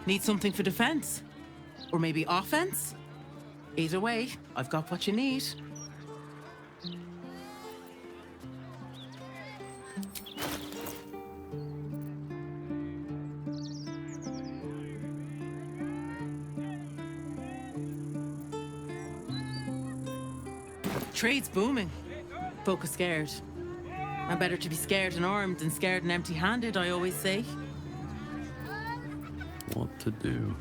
Need something for defense? Or maybe offense? Either way, I've got what you need. Trade's booming. Folk are scared. And better to be scared and armed than scared and empty-handed, I always say. What to do?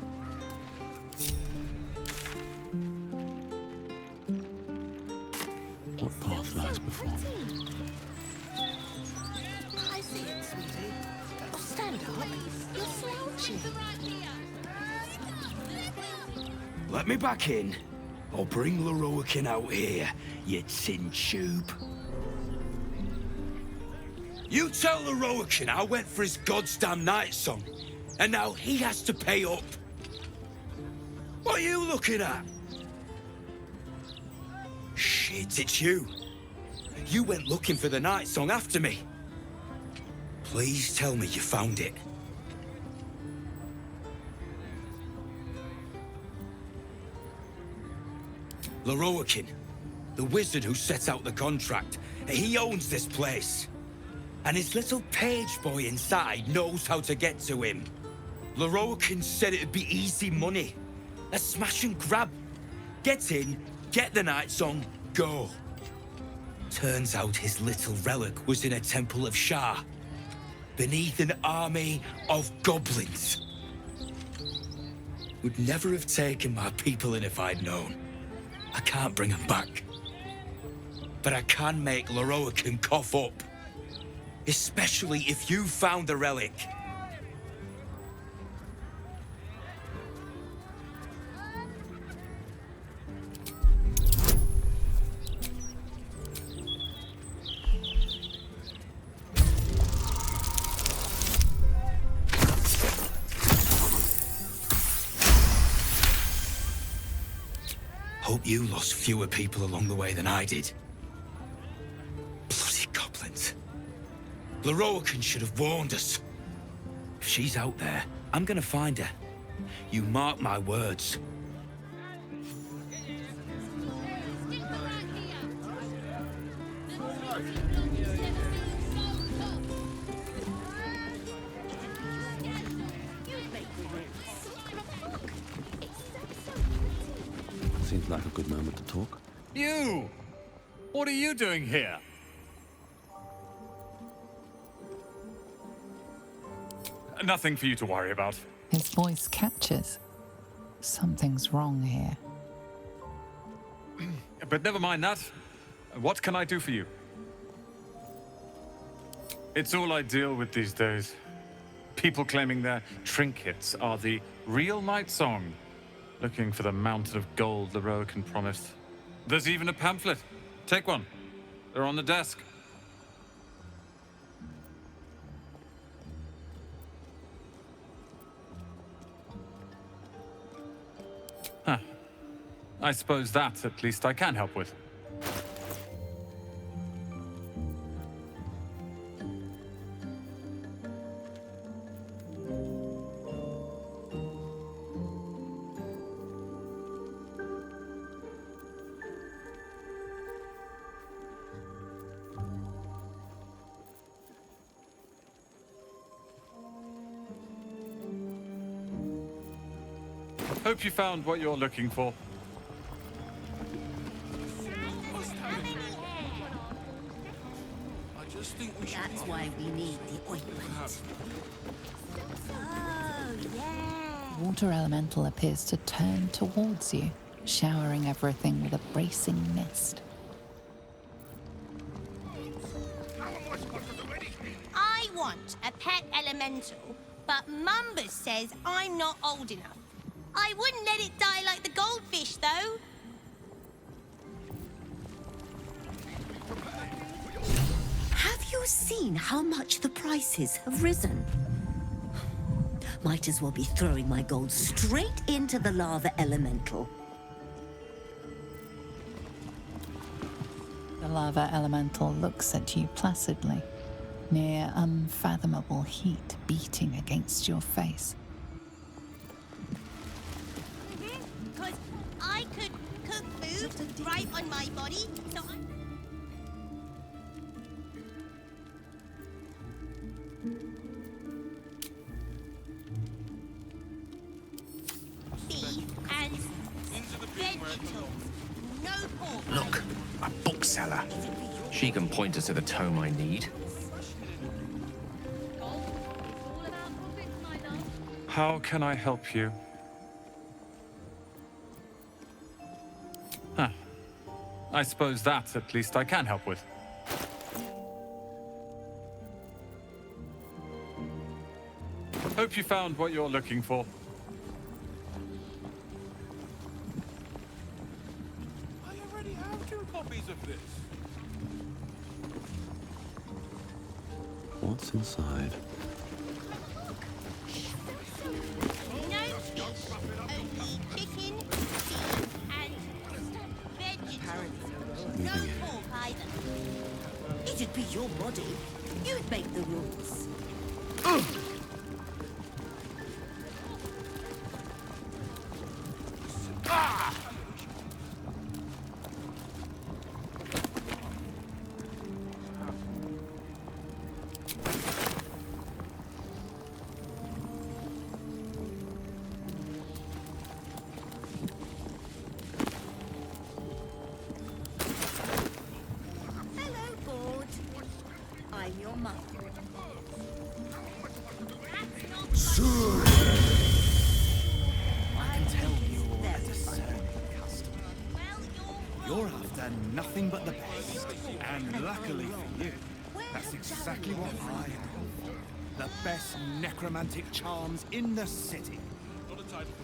What path lies before me? I see it, sweetie. Oh, stand up. You're slouching. Let me back in. I'll bring Lorroakan out here, you tin tube. You tell Lorroakan I went for his goddamn Nightsong, and now he has to pay up. What are you looking at? Shit, it's you. You went looking for the Nightsong after me. Please tell me you found it. Lorroakan, the wizard who set out the contract, he owns this place. And his little page boy inside knows how to get to him. Lorroakan said it'd be easy money. A smash and grab. Get in, get the Nightsong, go. Turns out his little relic was in a temple of Shah, beneath an army of goblins. Would never have taken my people in if I'd known. I can't bring him back. But I can make Lorroakan cough up. Especially if you found the relic. Hope you lost fewer people along the way than I did. Bloody goblins. Lorroakan should have warned us. If she's out there, I'm gonna find her. You mark my words. Seems like a good moment to talk. You! What are you doing here? Nothing for you to worry about. His voice catches. Something's wrong here. But never mind that. What can I do for you? It's all I deal with these days. People claiming their trinkets are the real Nightsong, looking for the mountain of gold Lorroakan promised. There's even a pamphlet. Take one. They're on the desk. Huh. I suppose that, at least, I can help with. Hope you found what you're looking for. That's why we need the ointment. Oh, yeah. Water elemental appears to turn towards you, showering everything with a bracing mist. I want a pet elemental, but Mumbus says I'm not old enough. I wouldn't let it die like the goldfish, though. Have you seen how much the prices have risen? Might as well be throwing my gold straight into the lava elemental. The lava elemental looks at you placidly, near unfathomable heat beating against your face. moved right on my body, so I... Beef and vegetables. No pork. Look, a bookseller. She can point us to the tome I need. How can I help you? Huh. I suppose that, at least, I can help with. Hope you found what you're looking for. I already have 2 copies of this. What's inside? No fish, only chicken, beef, and vegetables. No pork either. It'd be your body. You'd make the rules. Hello, Board. I'm your mother. I can tell you're a discerning customer. You're after nothing but the best. And luckily for you, that's exactly what I have. The best necromantic charms in the city.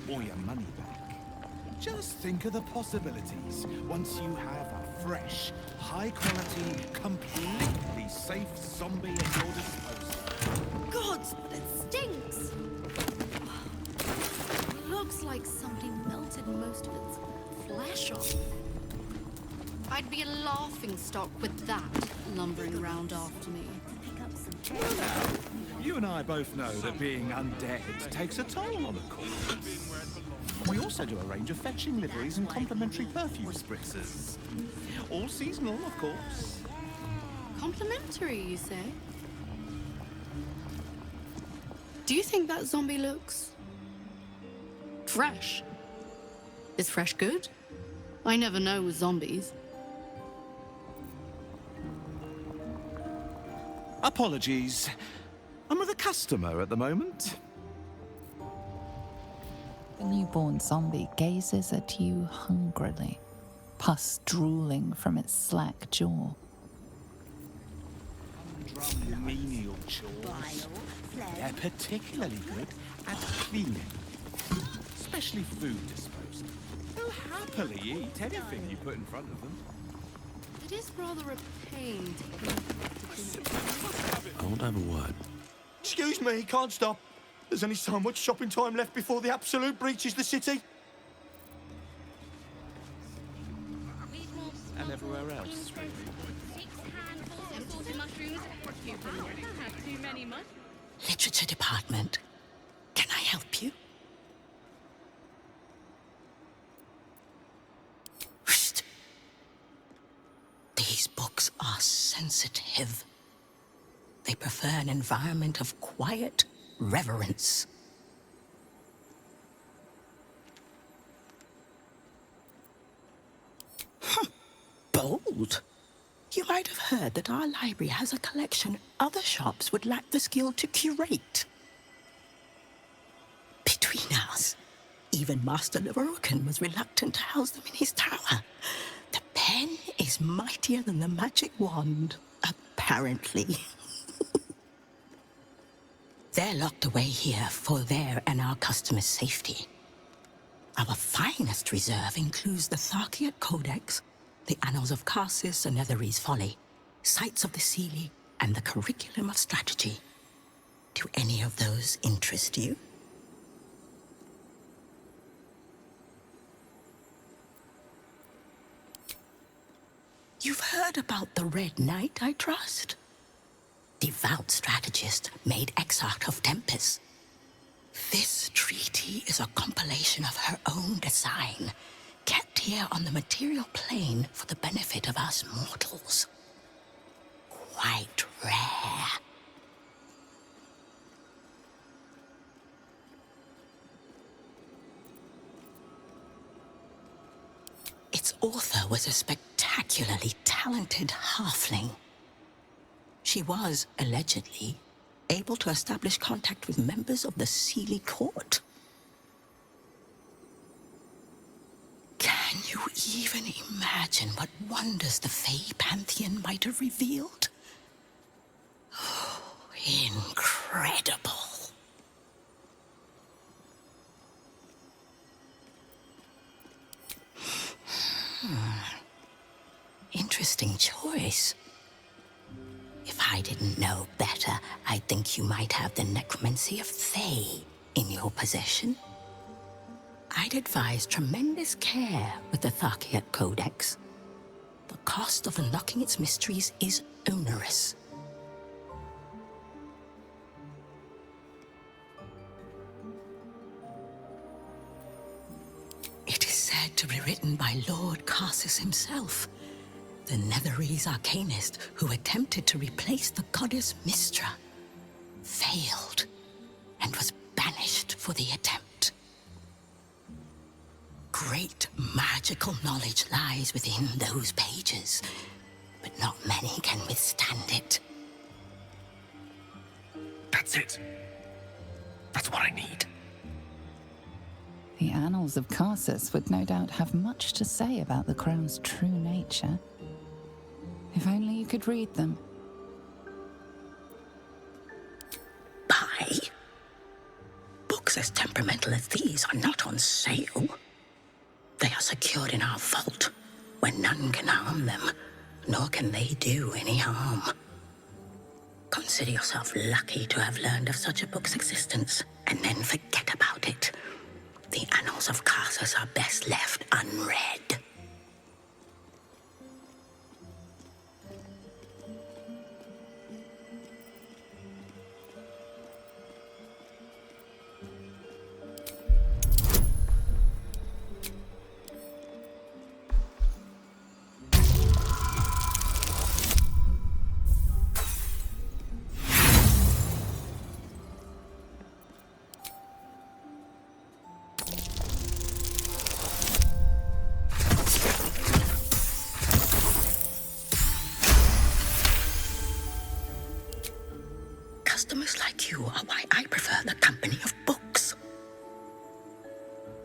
Or your money back. Just think of the possibilities once you have a fresh, high-quality, completely safe zombie at your disposal. Gods, but it stinks! Looks like somebody melted most of its flesh off. I'd be a laughingstock with that lumbering around after me. You and I both know that being undead takes a toll on a corpse. We also do a range of fetching liveries and complimentary perfume spritzers. All seasonal, of course. Complimentary, you say? Do you think that zombie looks fresh? Is fresh good? I never know with zombies. Apologies. I'm with a customer at the moment. The newborn zombie gazes at you hungrily, pus drooling from its slack jaw. Humdrum menial chores. They're particularly good at cleaning, especially food disposal. They'll happily eat anything you put in front of them. It is rather a pain to clean. I want to have a word. Excuse me, can't stop. There's only so much shopping time left before the absolute breaches the city. And everywhere else, really. Literature department. Can I help you? Whoosh. These books are sensitive. They prefer an environment of quiet reverence. Bold. You might have heard that our library has a collection other shops would lack the skill to curate. Between us, even Master Lorroakan was reluctant to house them in his tower. The pen is mightier than the magic wand, apparently. They're locked away here for their and our customers' safety. Our finest reserve includes the Tharkiot Codex, the Annals of Karsus and Netherese Folly, Sights of the Seelie, and the Curriculum of Strategy. Do any of those interest you? You've heard about the Red Knight, I trust? Devout strategist made exarch of Tempest. This treaty is a compilation of her own design, kept here on the material plane for the benefit of us mortals. Quite rare. Its author was a spectacularly talented halfling. She was, allegedly, able to establish contact with members of the Sealy court. Can you even imagine what wonders the Fey Pantheon might have revealed? Oh, incredible. Interesting choice. If I didn't know better, I'd think you might have the necromancy of Thay in your possession. I'd advise tremendous care with the Tharkiat Codex. The cost of unlocking its mysteries is onerous. It is said to be written by Lord Karsus himself, the Netherese arcanist who attempted to replace the goddess Mystra, failed, and was banished for the attempt. Great magical knowledge lies within those pages, but not many can withstand it. That's it. That's what I need. The Annals of Karsus would no doubt have much to say about the crown's true nature. If only you could read them. Buy? Books as temperamental as these are not on sale. They are secured in our vault, where none can harm them, nor can they do any harm. Consider yourself lucky to have learned of such a book's existence, and then forget about it. The Annals of Karsus are best left unread. Customers like you are why I prefer the company of books.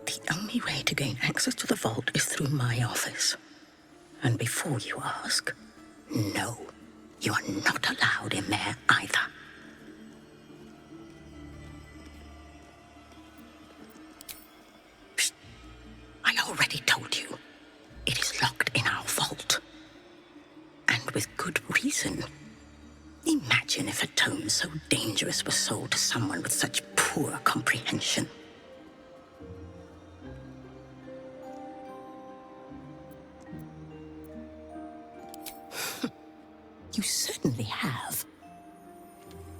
The only way to gain access to the vault is through my office. And before you ask, no, you are not allowed in there either. Psst. I already told you. It is locked in our vault. And with good reason. Imagine if a tome so dangerous was sold to someone with such poor comprehension. You certainly have.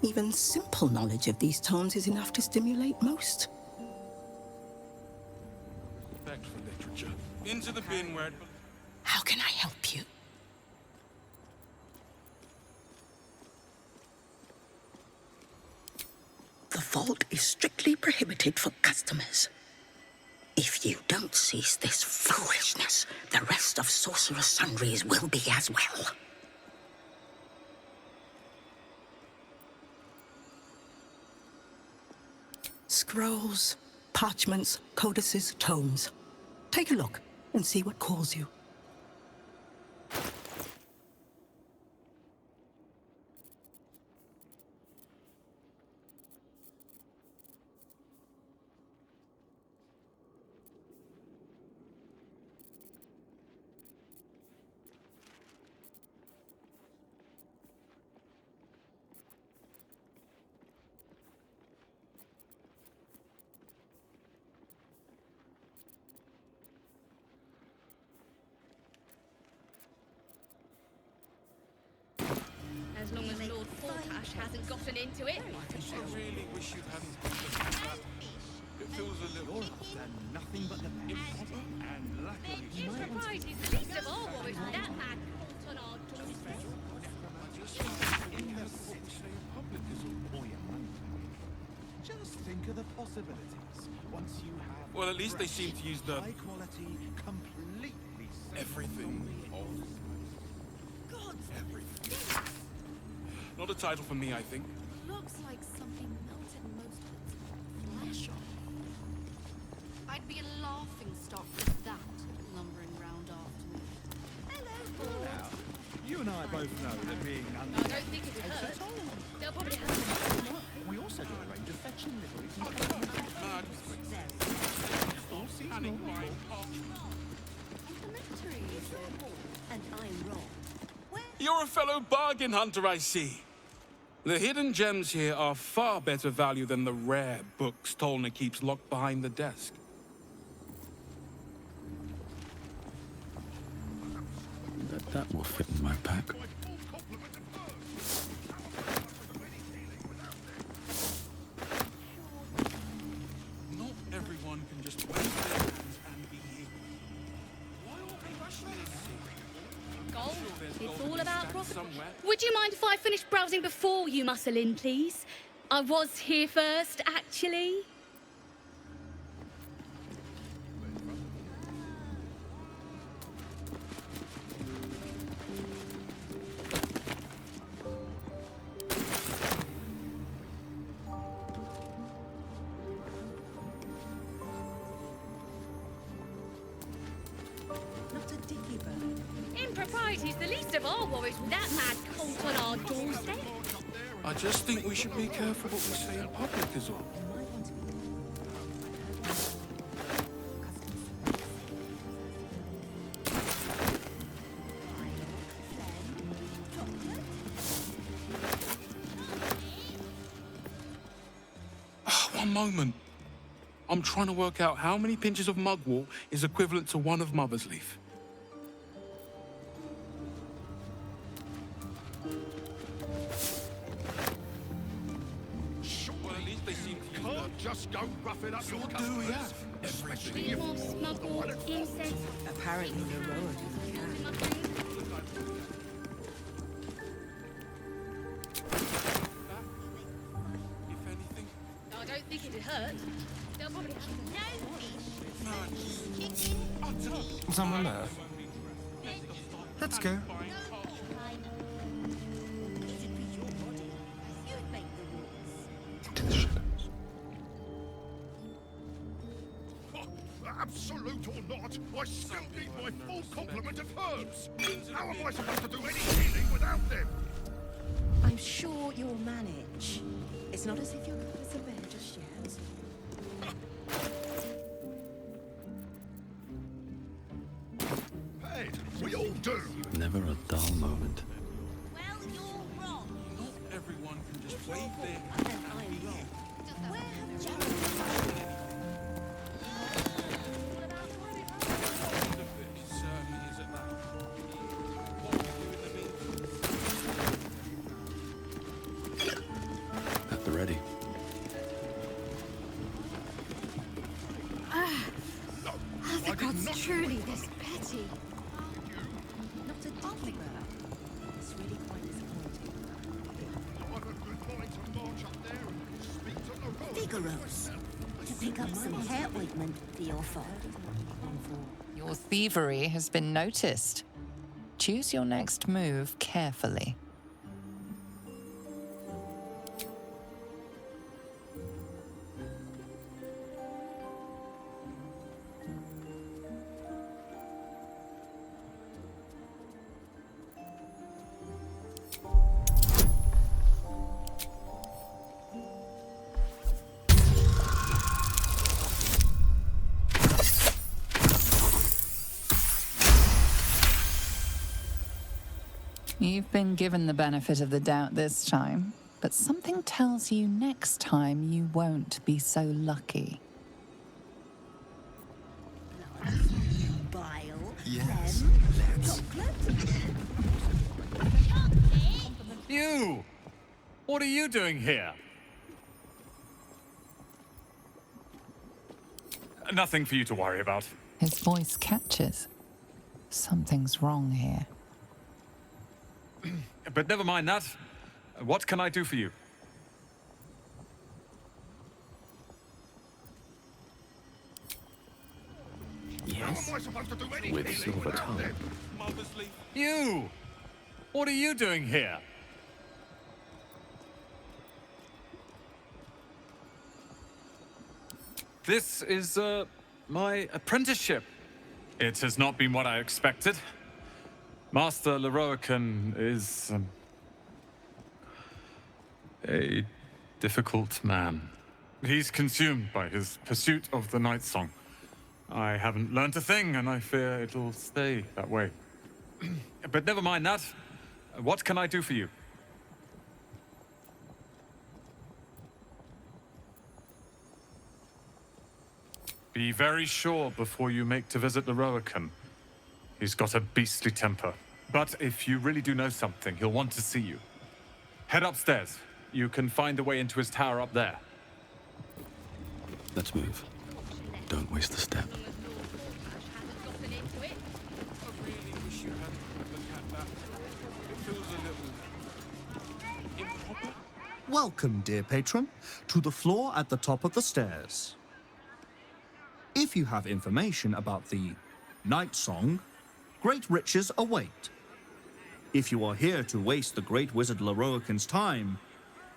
Even simple knowledge of these tomes is enough to stimulate most. Back for literature. Into the bin where... How can I help you? The vault is strictly prohibited for customers. If you don't cease this foolishness, the rest of Sorcerous Sundries will be as well. Scrolls, parchments, codices, tomes. Take a look and see what calls you. As long as Lord Fortash hasn't gotten into it. I really wish you hadn't. feels a little. You're after nothing but the best. And luckily, In propriety, the least of all worries with that man caught on our doorstep. in the books say public is all your money. Just think of the possibilities. Once you have. Well, at least they seem to use the high quality, completely everything of everything. Not a title for me, I think. Looks like something melted most of its flesh off. I'd be a laughing stock with that lumbering round after me. Now, you and I both know that being under. I don't think it would hurt. They'll probably have We also got a range of fetching liveries. All seasonal. complimentary, is it? And I'm wrong. You're a fellow bargain hunter, I see. The hidden gems here are far better value than the rare books Tolma keeps locked behind the desk. That will fit in my pack. Not everyone can just wave their hands and be here. Why are we rushing this? Gold. Sure there's It's gold all in about stacks profit. somewhere. Would you mind if I finished browsing before you muscle in, please? I was here first, actually. Impropriety's the least of our worries with that mad cult on our doorstep. I just think we should be careful what we say in public is all. One moment. I'm trying to work out how many pinches of mugwort is equivalent to one of Mother's Leaf. Just go rough it up your Do we have everything. Do you want smuggled incense? Apparently, the Rolan can. If anything. I don't think it'd hurt. They'll probably have No fish, chicken, Someone there. Let's go. you'd make the rules. To the shadows. Absolute or not, I still need my full complement of herbs. How am I supposed to do any healing without them? I'm sure you'll manage. It's not as if you're going to survey just yet. Hey, we all do. Never a dull moment. Well, you're wrong. Not everyone can just wave their And hands and be I'm wrong. here. Where have Jared It certainly is at that. What will we do in the meantime? At the ready. Are the gods truly this petty? Not a diddly bird. It's really quite disappointing. I've a good mind to march up there and speak to the Vigorous. To pick up some hair ointment for your foe. Your thievery has been noticed. Choose your next move carefully. You've been given the benefit of the doubt this time, but something tells you next time you won't be so lucky. Bile. Yes, let's. You! What are you doing here? Nothing for you to worry about. His voice catches. Something's wrong here. But never mind that. What can I do for you? Yes? With silver tongue. You! What are you doing here? This is, my apprenticeship. It has not been what I expected. Master Lorroakan is, a difficult man. He's consumed by his pursuit of the Nightsong. I haven't learnt a thing, and I fear it'll stay that way. But never mind that. What can I do for you? Be very sure before you make to visit Lorroakan. He's got a beastly temper. But if you really do know something, he'll want to see you. Head upstairs. You can find the way into his tower up there. Let's move. Don't waste the step. Welcome, dear patron, to the floor at the top of the stairs. If you have information about the Nightsong, great riches await. If you are here to waste the great wizard Lorroakan's time,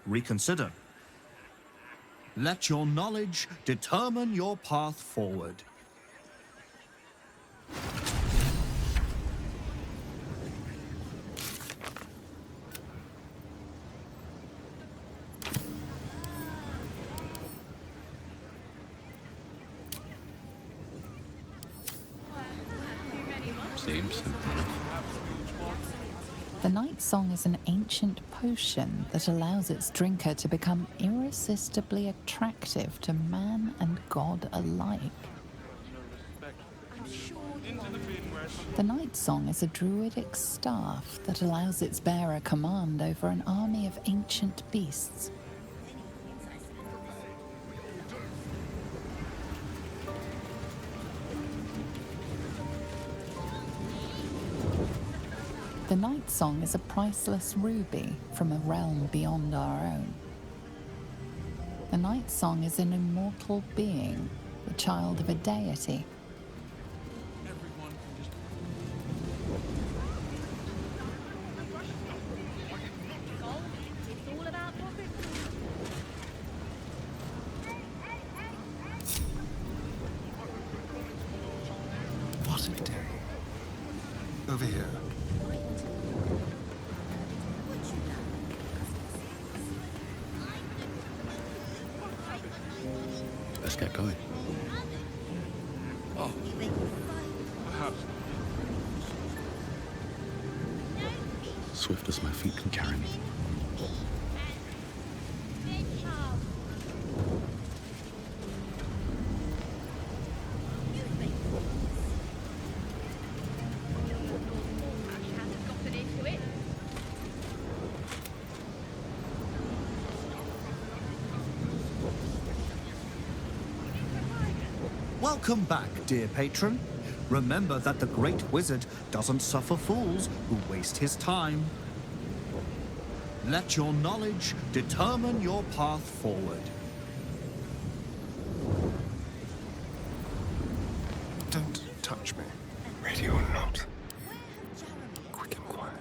reconsider. Let your knowledge determine your path forward. Seems simple enough. The Nightsong is an ancient potion that allows its drinker to become irresistibly attractive to man and god alike. The Nightsong is a druidic staff that allows its bearer command over an army of ancient beasts. The Nightsong is a priceless ruby from a realm beyond our own. The Nightsong is an immortal being, the child of a deity. What a day. Over here. Let's get going. Oh. Perhaps. Swift as my feet can carry me. Welcome back, dear patron. Remember that the great wizard doesn't suffer fools who waste his time. Let your knowledge determine your path forward. Don't touch me. Ready or not. Quick and quiet.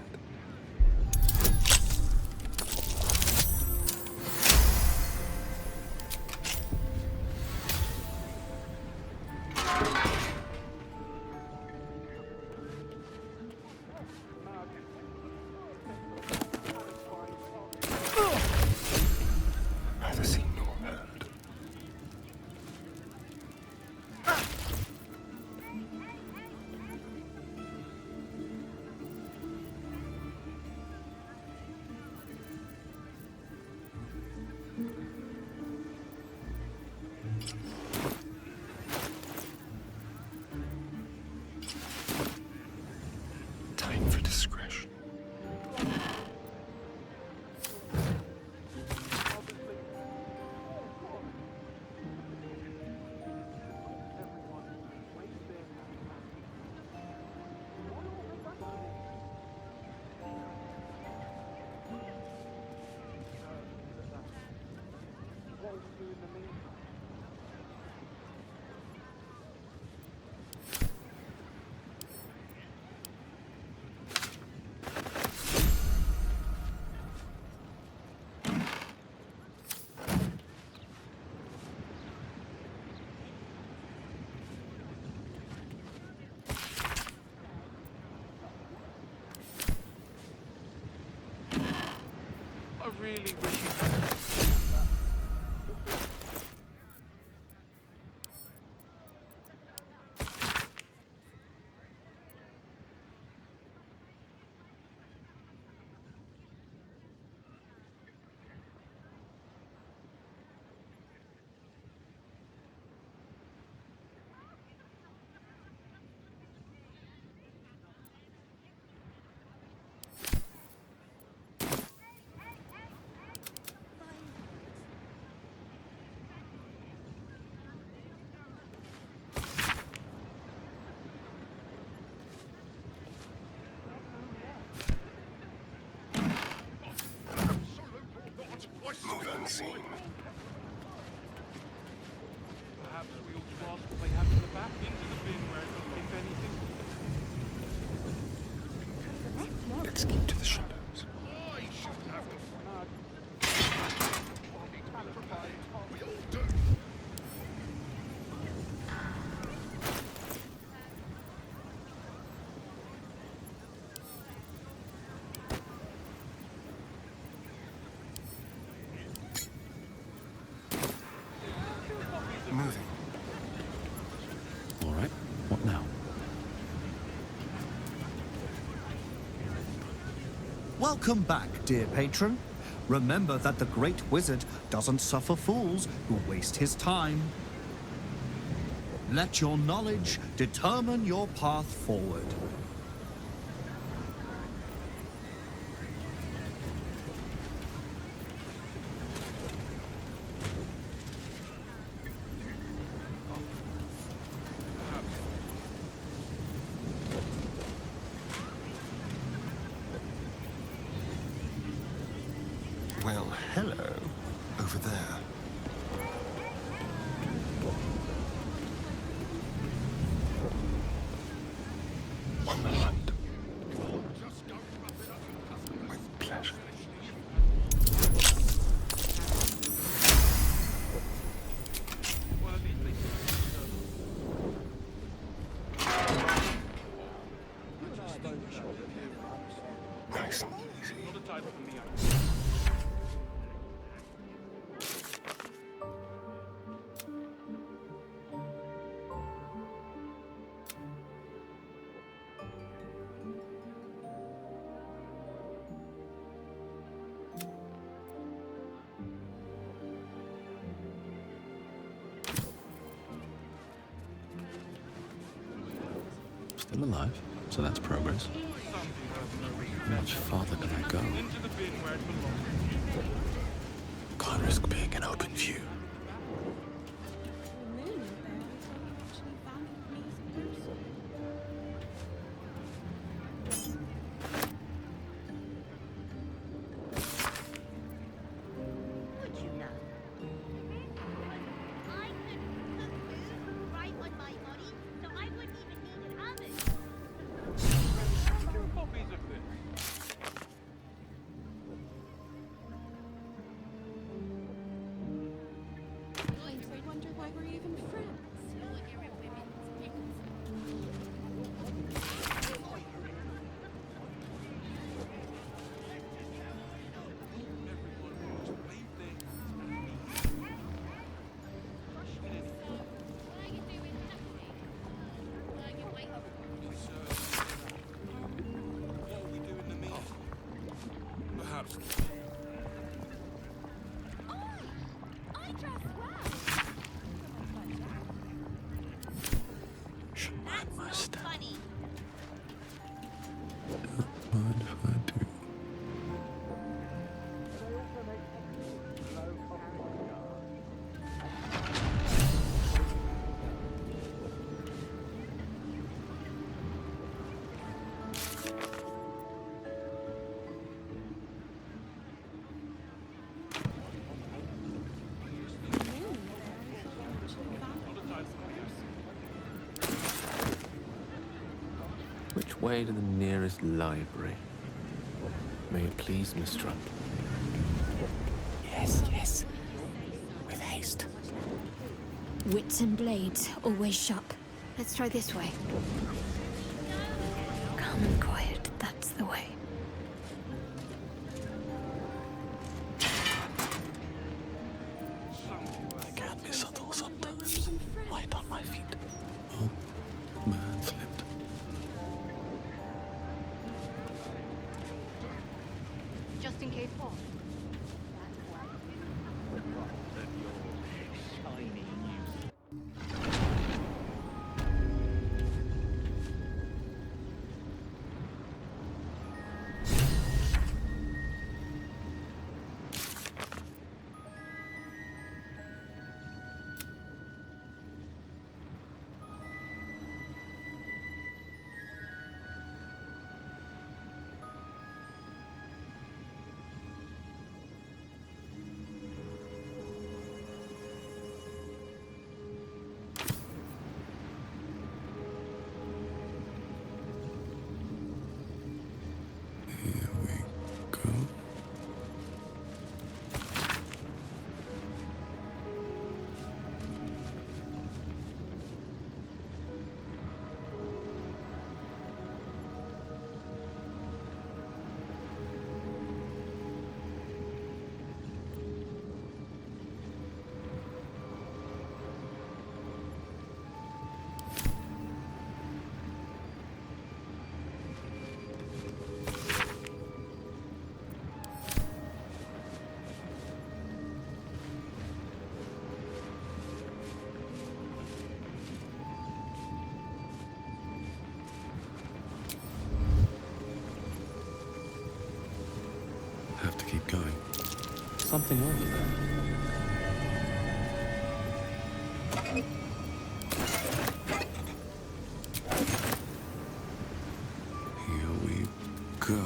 Neither seen nor heard. Time for discretion. really wish you Move unseen. perhaps we ought to ask what they have in the back into the bin where, if anything. Let's keep to the shadows. Moving. All right, what now? Welcome back, dear patron. Remember that the great wizard doesn't suffer fools who waste his time. Let your knowledge determine your path forward. Well, hello. Over there. On the hunt. With pleasure. Nice and easy. Still alive, so that's progress. How much farther can I go? Can't risk being in open view. Which way to the nearest library? May it please Miss Trump. Yes, yes. With haste. Wits and blades, always sharp. Let's try this way. Calm and quiet, that's the way. Just in case what? Have to keep going. Something over there. Here we go.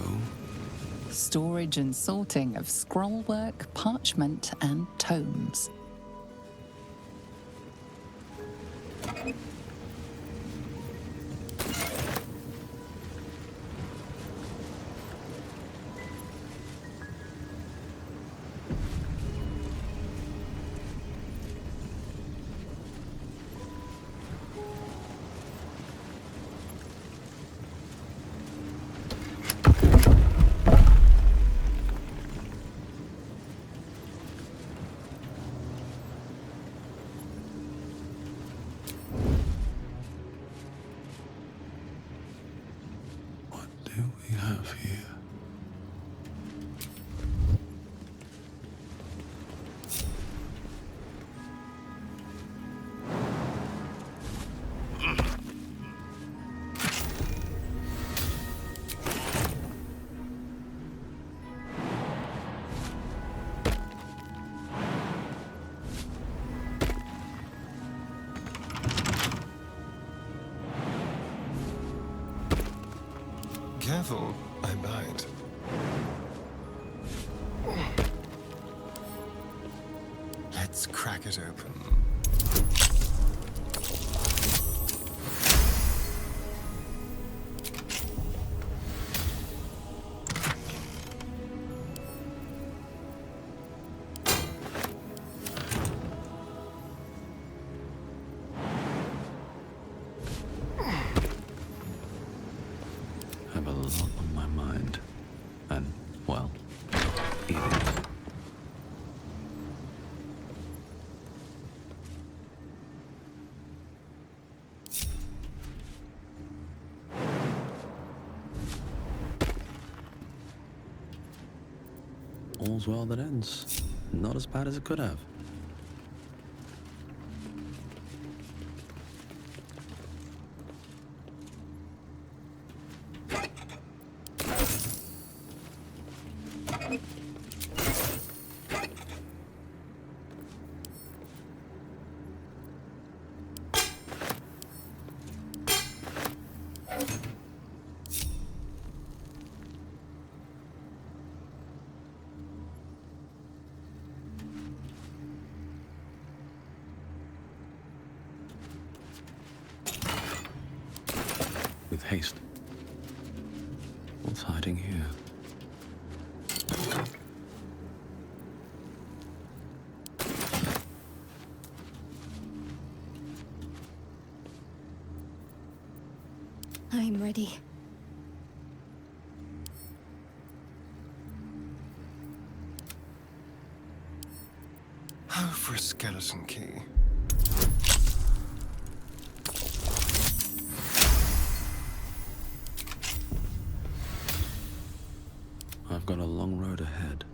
Storage and sorting of scrollwork, parchment, and tomes. Careful, I bite. Let's crack it open. All's well that ends. Not as bad as it could have. With haste. What's hiding here? I'm ready. Oh, for a skeleton key. I've got a long road ahead.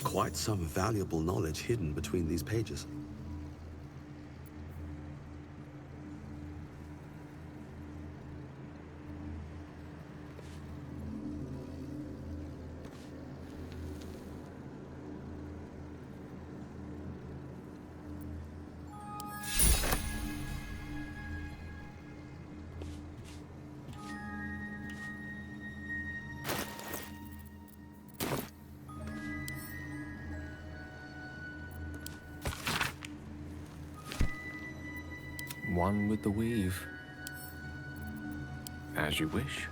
Quite some valuable knowledge hidden between these pages. One with the weave. As you wish.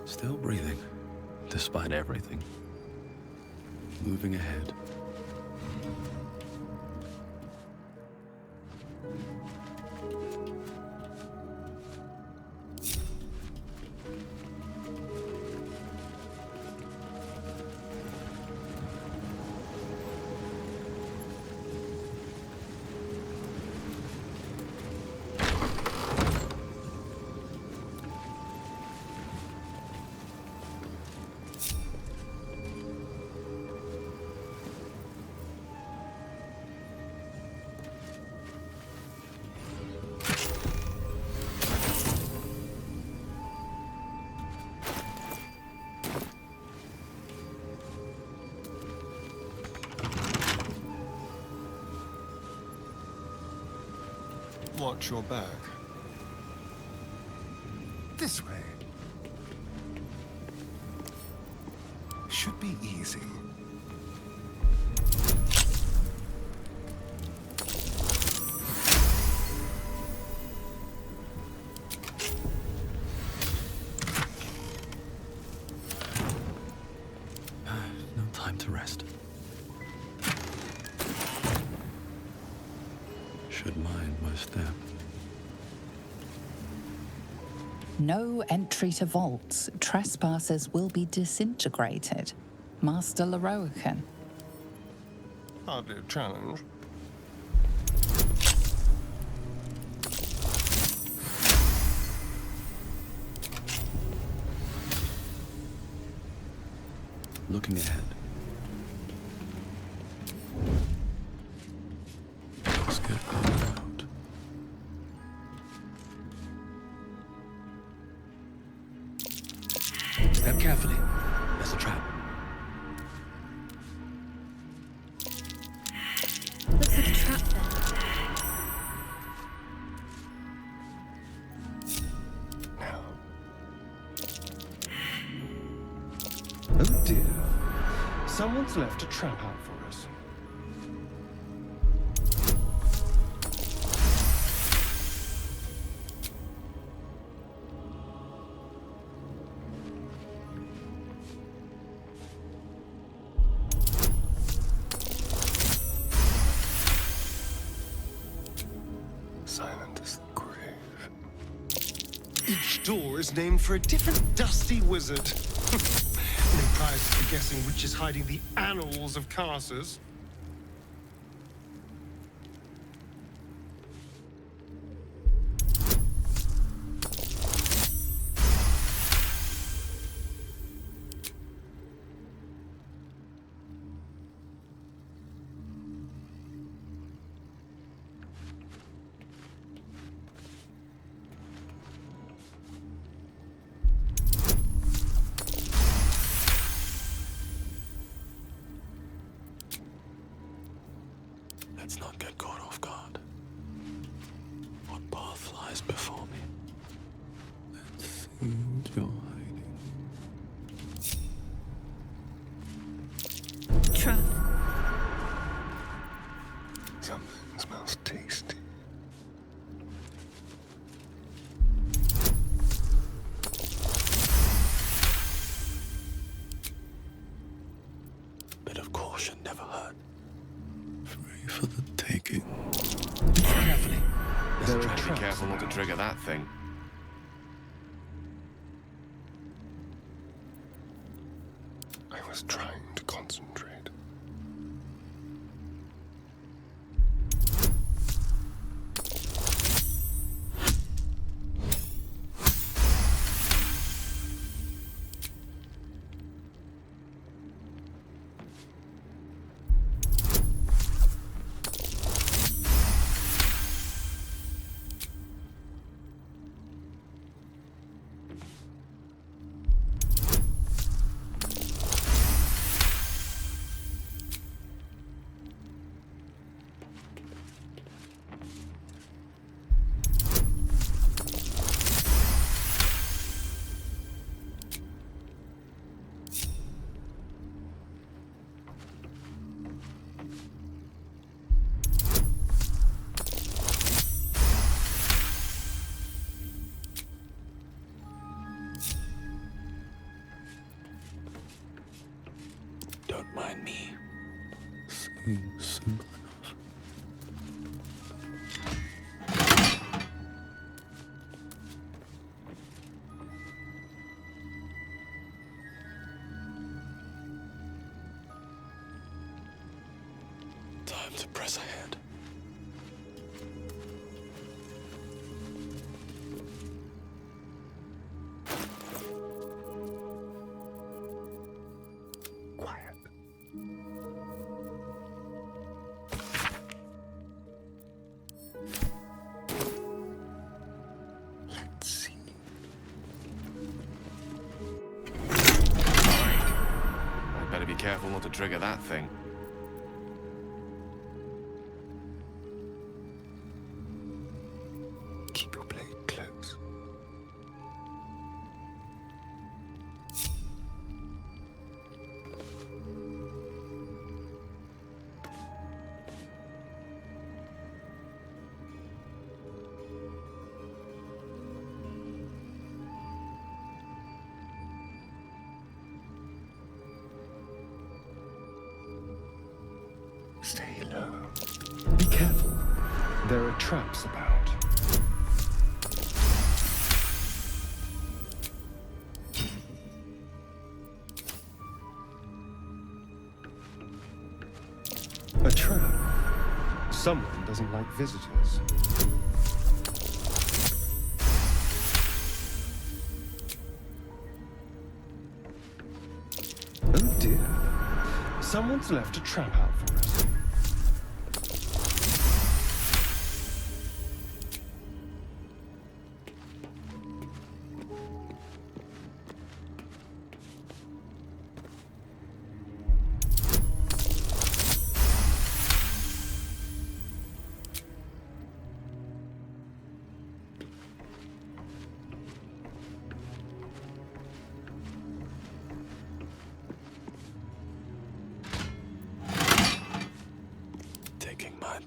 Still breathing, despite everything. Moving ahead. Watch your back. This way. Should be easy. No time to rest. Should mind my step. No entry to vaults. Trespassers will be disintegrated. Master Lorroakan. Hardly a challenge. Looking ahead. Let's get out. Step carefully. There's a trap. Looks like a trap there. Oh dear. Someone's left a trap out for us. Silent as the grave. Each door is named for a different dusty wizard. No prizes for guessing which is hiding the annals of Karsus. Let's not get caught off guard. What path lies before me? Let's think you're hiding. Trap. Something smells tasty. Bit of caution never hurt. free for the taking. Carefully. Let's try to be careful not to trigger that thing. I was trying to concentrate. Don't mind me. Seems simple enough. Time to press ahead. Careful not to trigger that thing. Keep your blade close. Stay low. Be careful. There are traps about. A trap. Someone doesn't like visitors. Oh dear. Someone's left a trap out for us.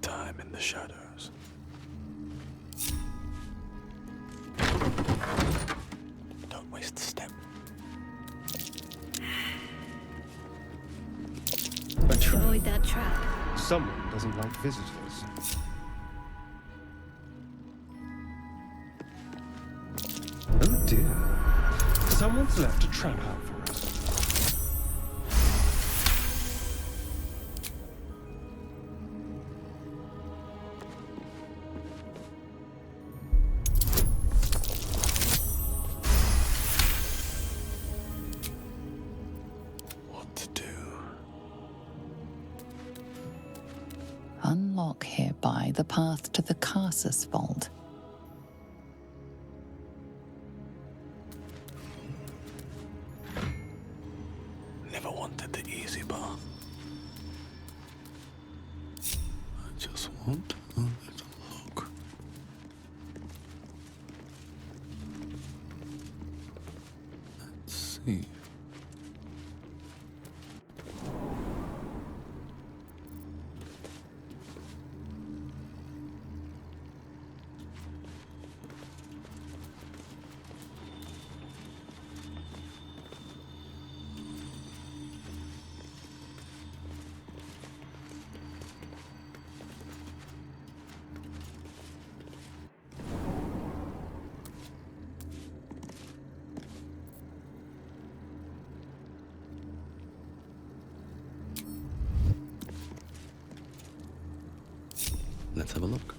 Time in the shadows. Don't waste a step. Avoid that trap. Someone doesn't like visitors. Oh dear. Someone's left a trap out for us. Unlock hereby the path to the Karsus Vault. Never wanted the easy path. I just want a little look. Let's see. Let's have a look.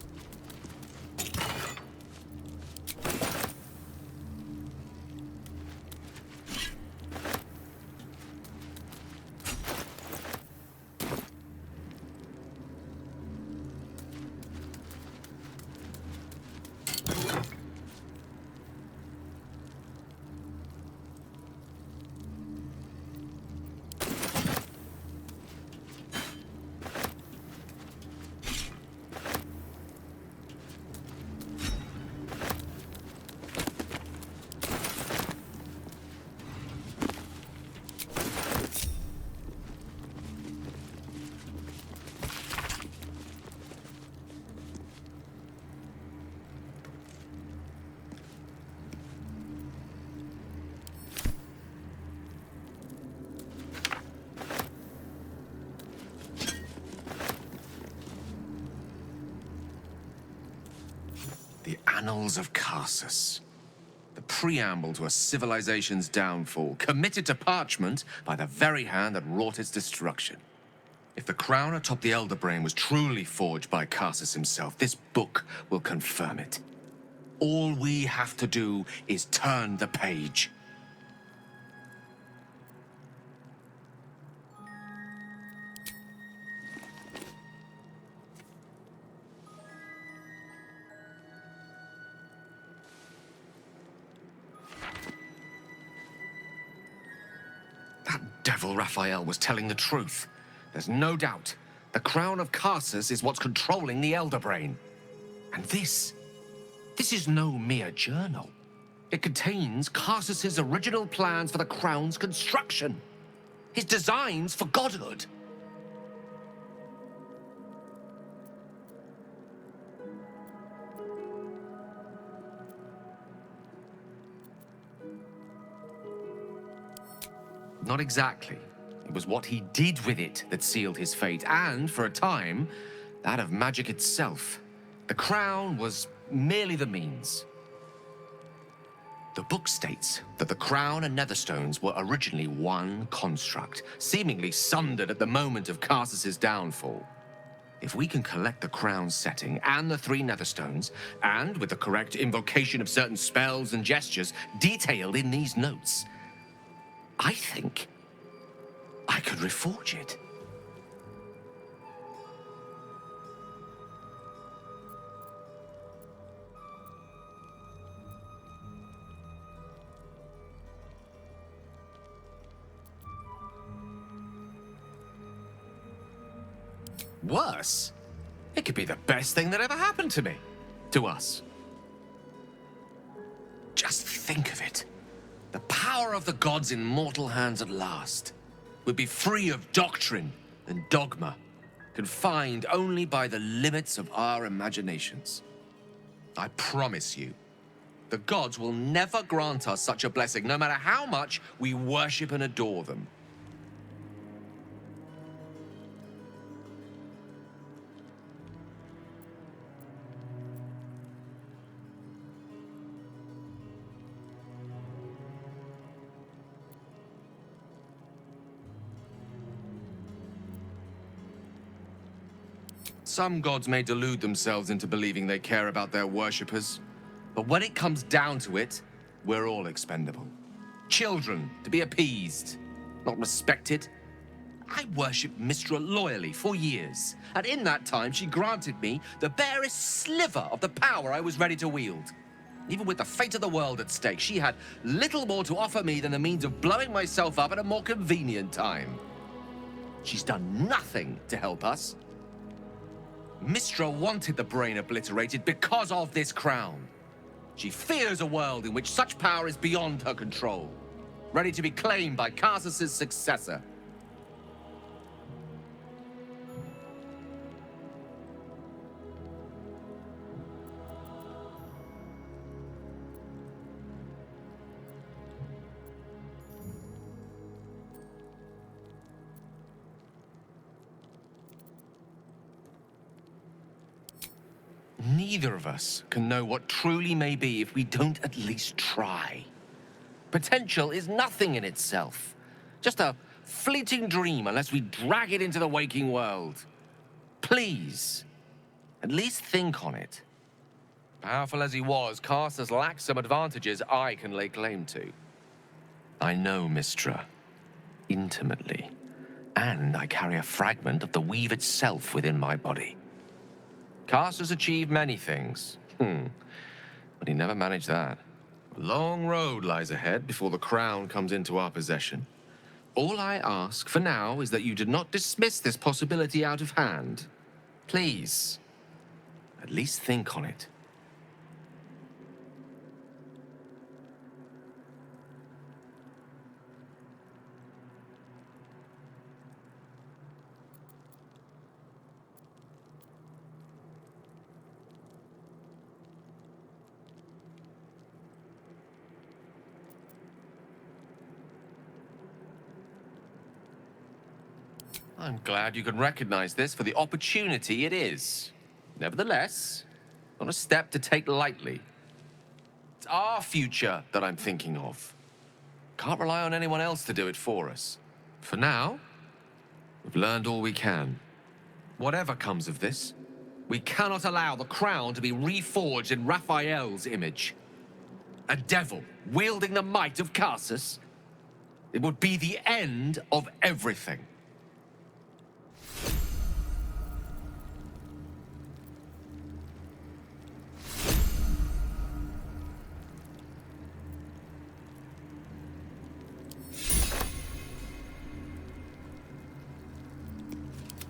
The Annals of Karsus. The preamble to a civilization's downfall, committed to parchment by the very hand that wrought its destruction. If the crown atop the Elder Brain was truly forged by Karsus himself, this book will confirm it. All we have to do is turn the page. Devil Raphael was telling the truth. There's no doubt. The crown of Karsus is what's controlling the Elder Brain. And this is no mere journal. It contains Karsus's original plans for the crown's construction. His designs for godhood. Not exactly. It was what he did with it that sealed his fate, and, for a time, that of magic itself. The crown was merely the means. The book states that the crown and netherstones were originally one construct, seemingly sundered at the moment of Karsus's downfall. If we can collect the crown's setting and the 3 netherstones, and with the correct invocation of certain spells and gestures detailed in these notes, I think I could reforge it. Worse, it could be the best thing that ever happened to me. To us. Just think of it. The power of the gods in mortal hands at last would be free of doctrine and dogma, confined only by the limits of our imaginations. I promise you, the gods will never grant us such a blessing, no matter how much we worship and adore them. Some gods may delude themselves into believing they care about their worshippers. But when it comes down to it, we're all expendable. Children to be appeased, not respected. I worshipped Mystra loyally for years, and in that time she granted me the barest sliver of the power I was ready to wield. Even with the fate of the world at stake, she had little more to offer me than the means of blowing myself up at a more convenient time. She's done nothing to help us. Mystra wanted the brain obliterated because of this crown. She fears a world in which such power is beyond her control, ready to be claimed by Karsus's successor. Neither of us can know what truly may be if we don't at least try. Potential is nothing in itself, just a fleeting dream unless we drag it into the waking world. Please, At least think on it. Powerful as he was, Karsus lacked some advantages I can lay claim to. I know Mystra intimately, and I carry a fragment of the weave itself within my body. Karsus achieved many things, but he never managed that. A long road lies ahead before the crown comes into our possession. All I ask for now is that you do not dismiss this possibility out of hand. Please, at least think on it. I'm glad you can recognize this for the opportunity it is. Nevertheless, not a step to take lightly. It's our future that I'm thinking of. Can't rely on anyone else to do it for us. For now, we've learned all we can. Whatever comes of this, we cannot allow the crown to be reforged in Raphael's image. A devil wielding the might of Karsus. It would be the end of everything.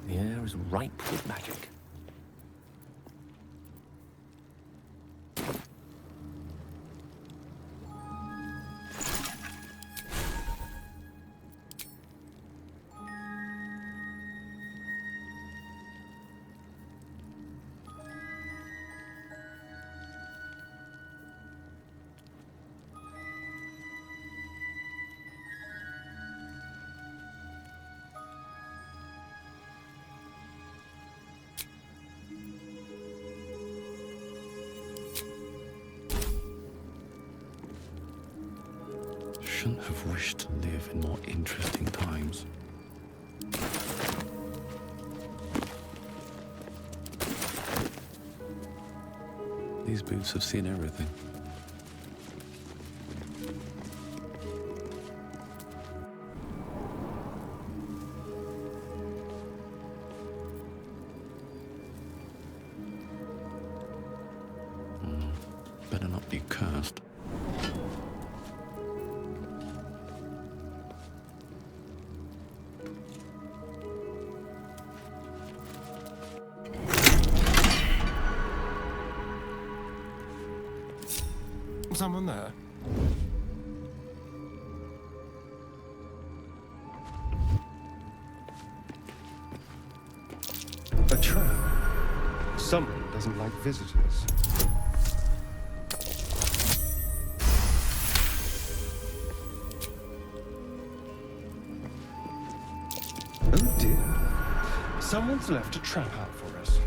The air is ripe with magic. Shouldn't have wished to live in more interesting times. These boots have seen everything. Better not be cursed. Someone there? A trap. Someone doesn't like visitors. Oh dear. Someone's left a trap out for us.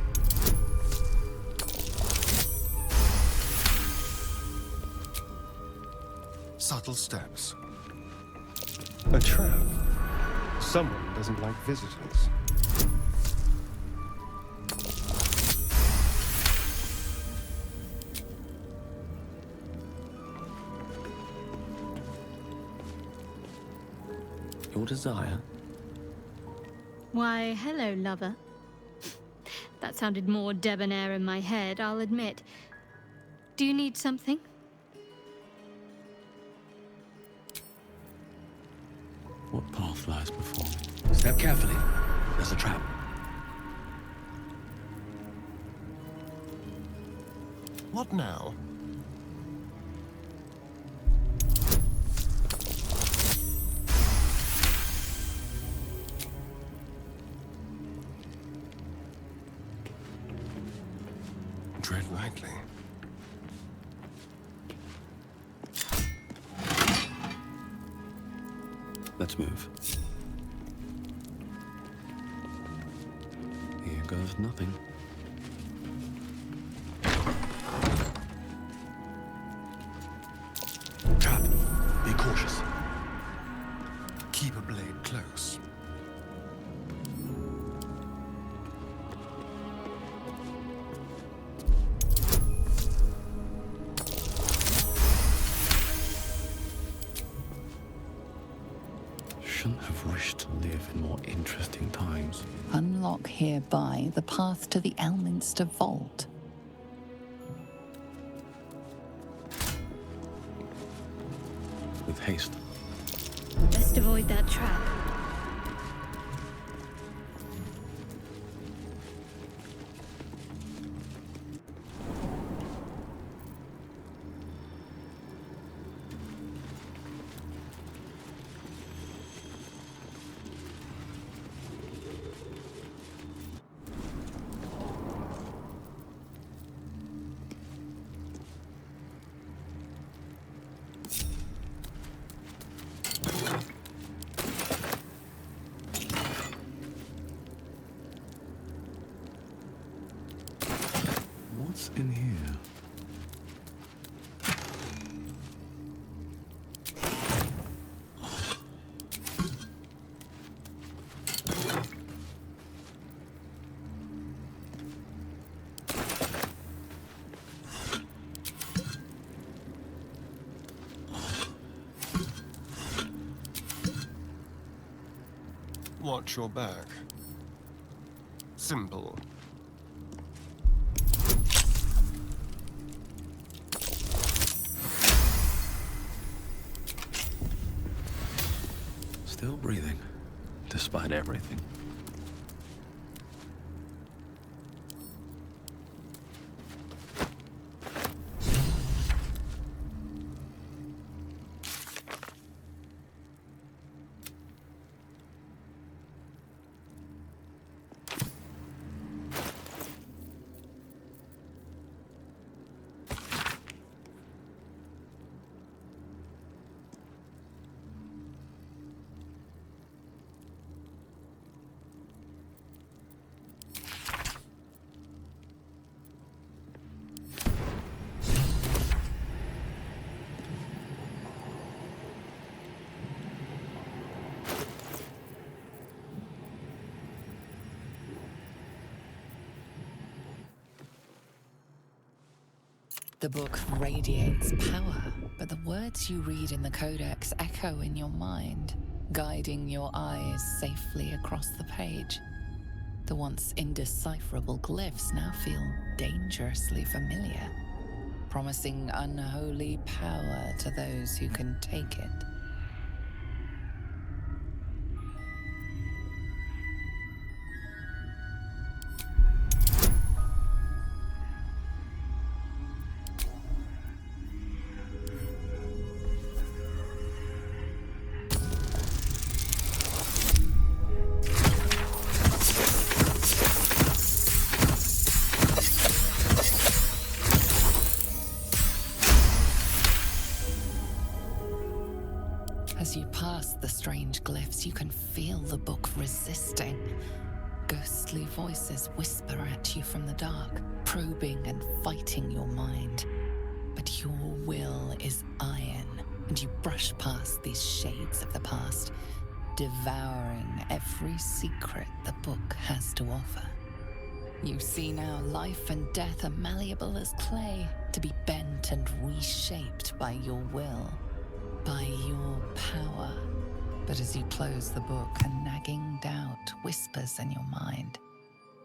Subtle steps. A trap. Someone doesn't like visitors. Your desire? Why, hello, lover. That sounded more debonair in my head, I'll admit. Do you need something? What path lies before me? Step carefully. There's a trap. What now? Tread lightly. Let's move. Here goes nothing. Trap. Be cautious. Keep a blade close. wish to live in more interesting times. Unlock hereby the path to the Elminster Vault. With haste. Best avoid that trap. What's in here? Watch your back. Simple. Still breathing, despite everything. The book radiates power, but the words you read in the Codex echo in your mind, guiding your eyes safely across the page. The once indecipherable glyphs now feel dangerously familiar, promising unholy power to those who can take it. As you pass the strange glyphs, you can feel the book resisting. Ghostly voices whisper at you from the dark, probing and fighting your mind. But your will is iron, and you brush past these shades of the past, devouring every secret the book has to offer. You see now life and death are malleable as clay, to be bent and reshaped by your will. By your power. But as you close the book, a nagging doubt whispers in your mind.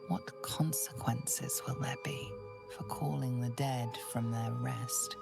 What consequences will there be for calling the dead from their rest?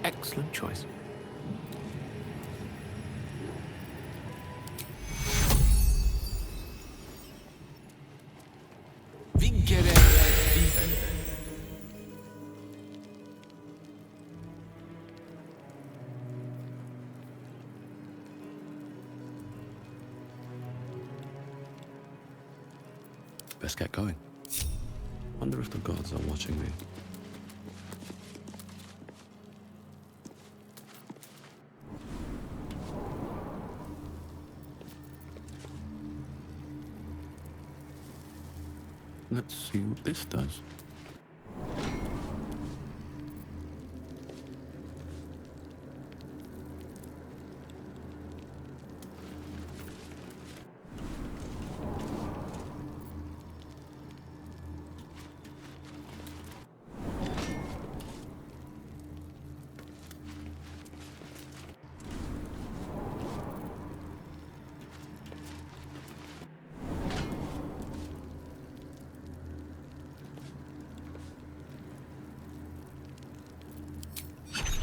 Excellent choice. Best get going. Wonder if the gods are watching me. Let's see what this does.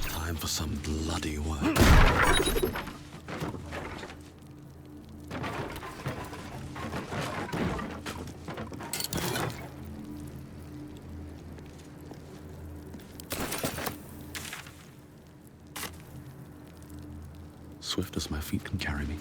Time for some bloody work. Swift as my feet can carry me.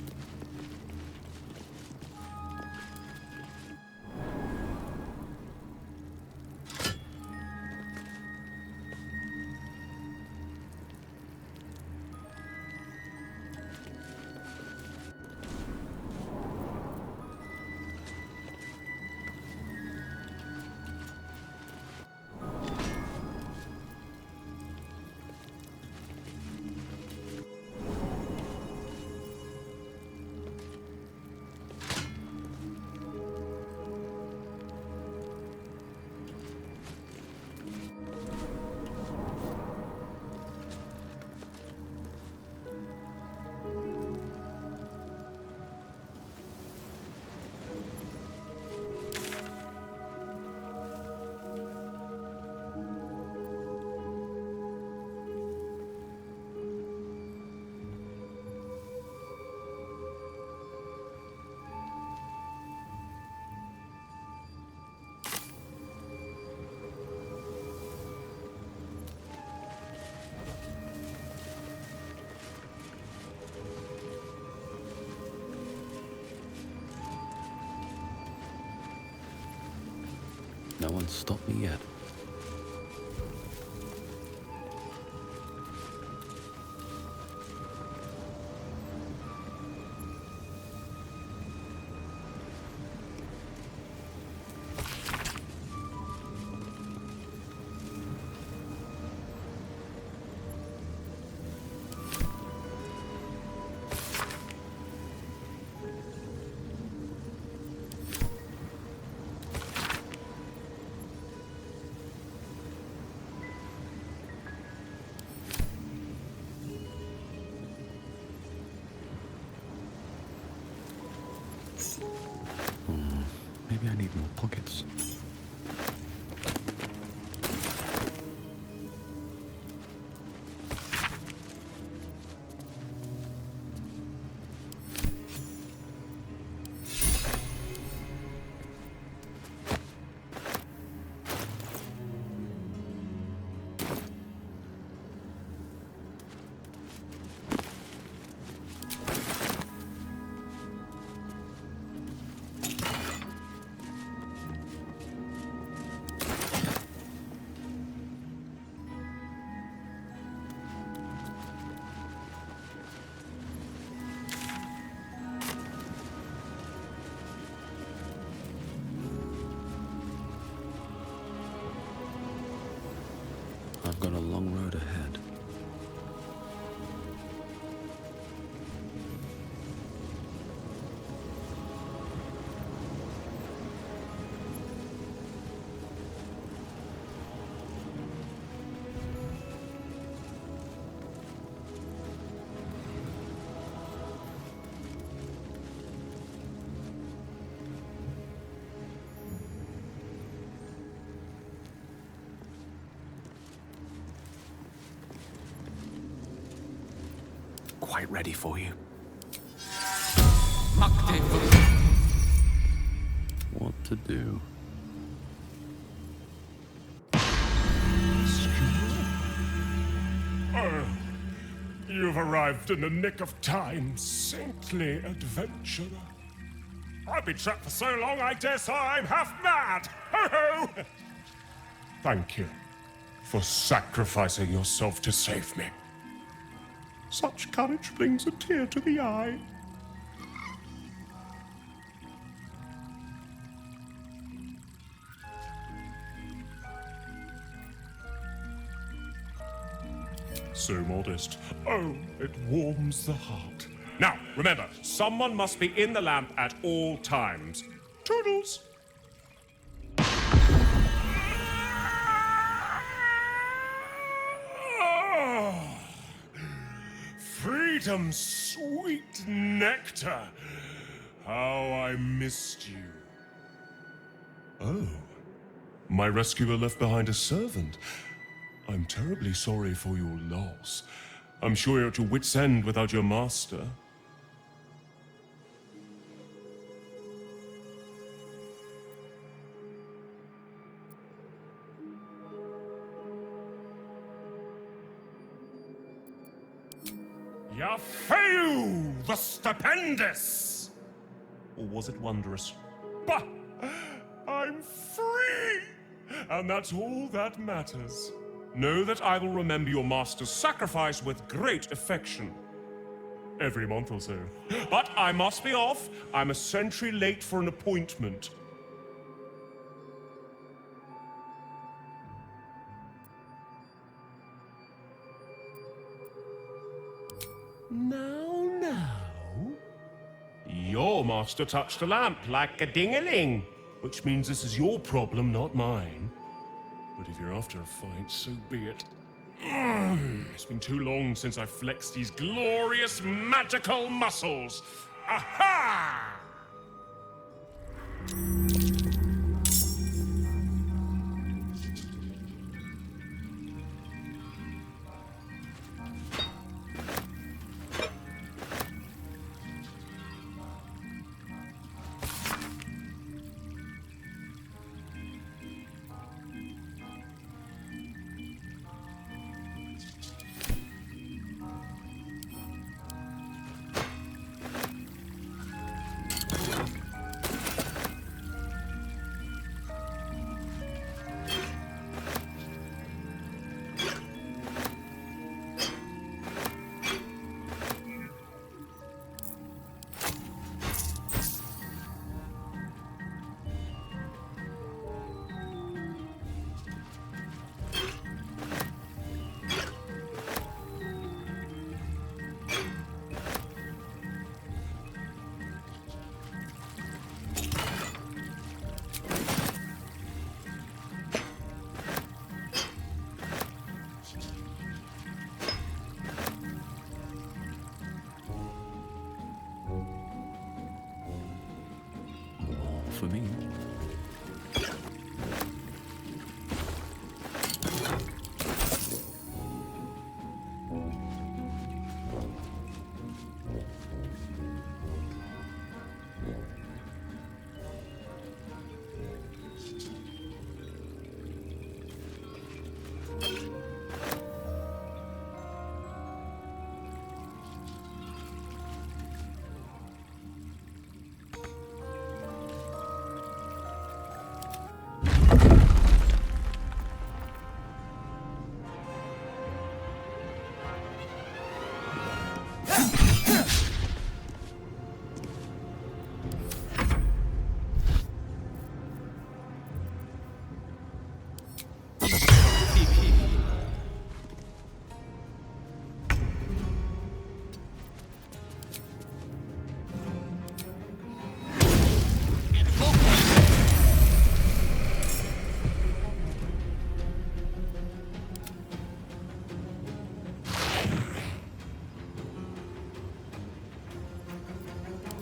No one's stopped me yet. Maybe I need more pockets. I've got a long road ahead. Quite ready for you. What to do? Oh, you've arrived in the nick of time, saintly adventurer. I've been trapped for so long, I dare say I'm half mad. Ho ho! Thank you for sacrificing yourself to save me. Such courage brings a tear to the eye. So modest. Oh, it warms the heart. Now, remember, someone must be in the lamp at all times. Toodles! Oh, freedom's sweet nectar. How I missed you. Oh, my rescuer left behind a servant. I'm terribly sorry for your loss. I'm sure you're at your wit's end without your master. Yafeu, the stupendous! Or was it wondrous? Bah! I'm free! And that's all that matters. Know that I will remember your master's sacrifice with great affection. Every month or so. But I must be off. I'm a century late for an appointment. Now. Your master touched a lamp like a ding-a-ling, which means this is your problem, not mine. But if you're after a fight, so be it. It's been too long since I flexed these glorious magical muscles. Aha! For me.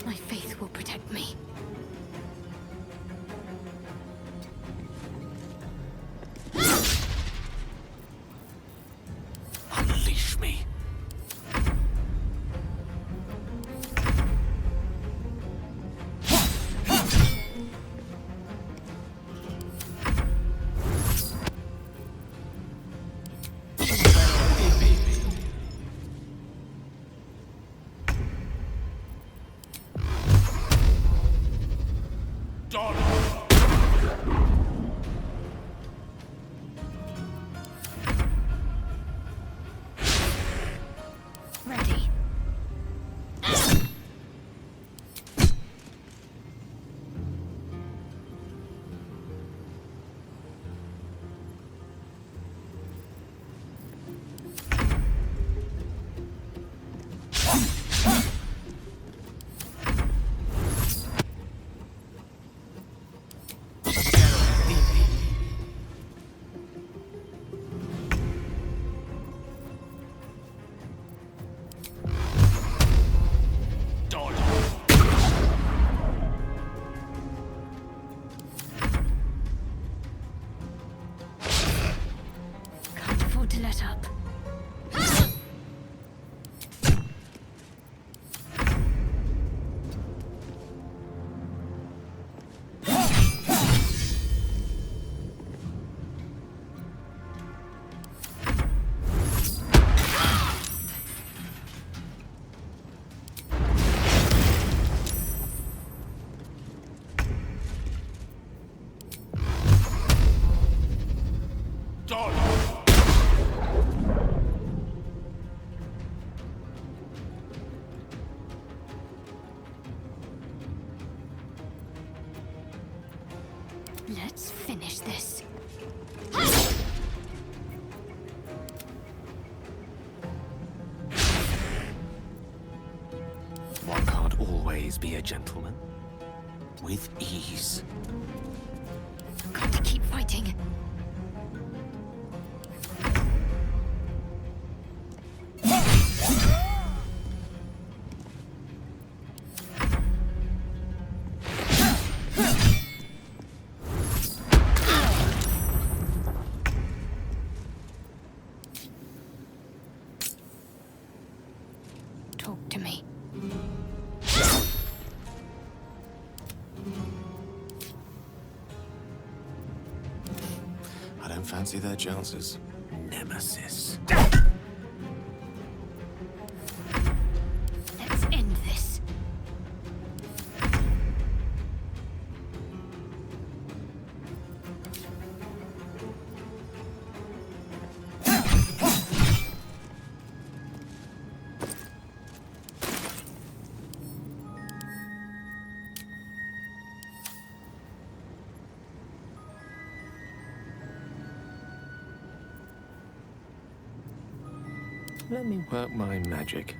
My faith will protect me. Unleash me. get up. Let's finish this. One can't always be a gentleman. With ease. Got to keep fighting. Talk to me. I don't fancy their chances. Nemesis. Let's end this. Let me work my magic.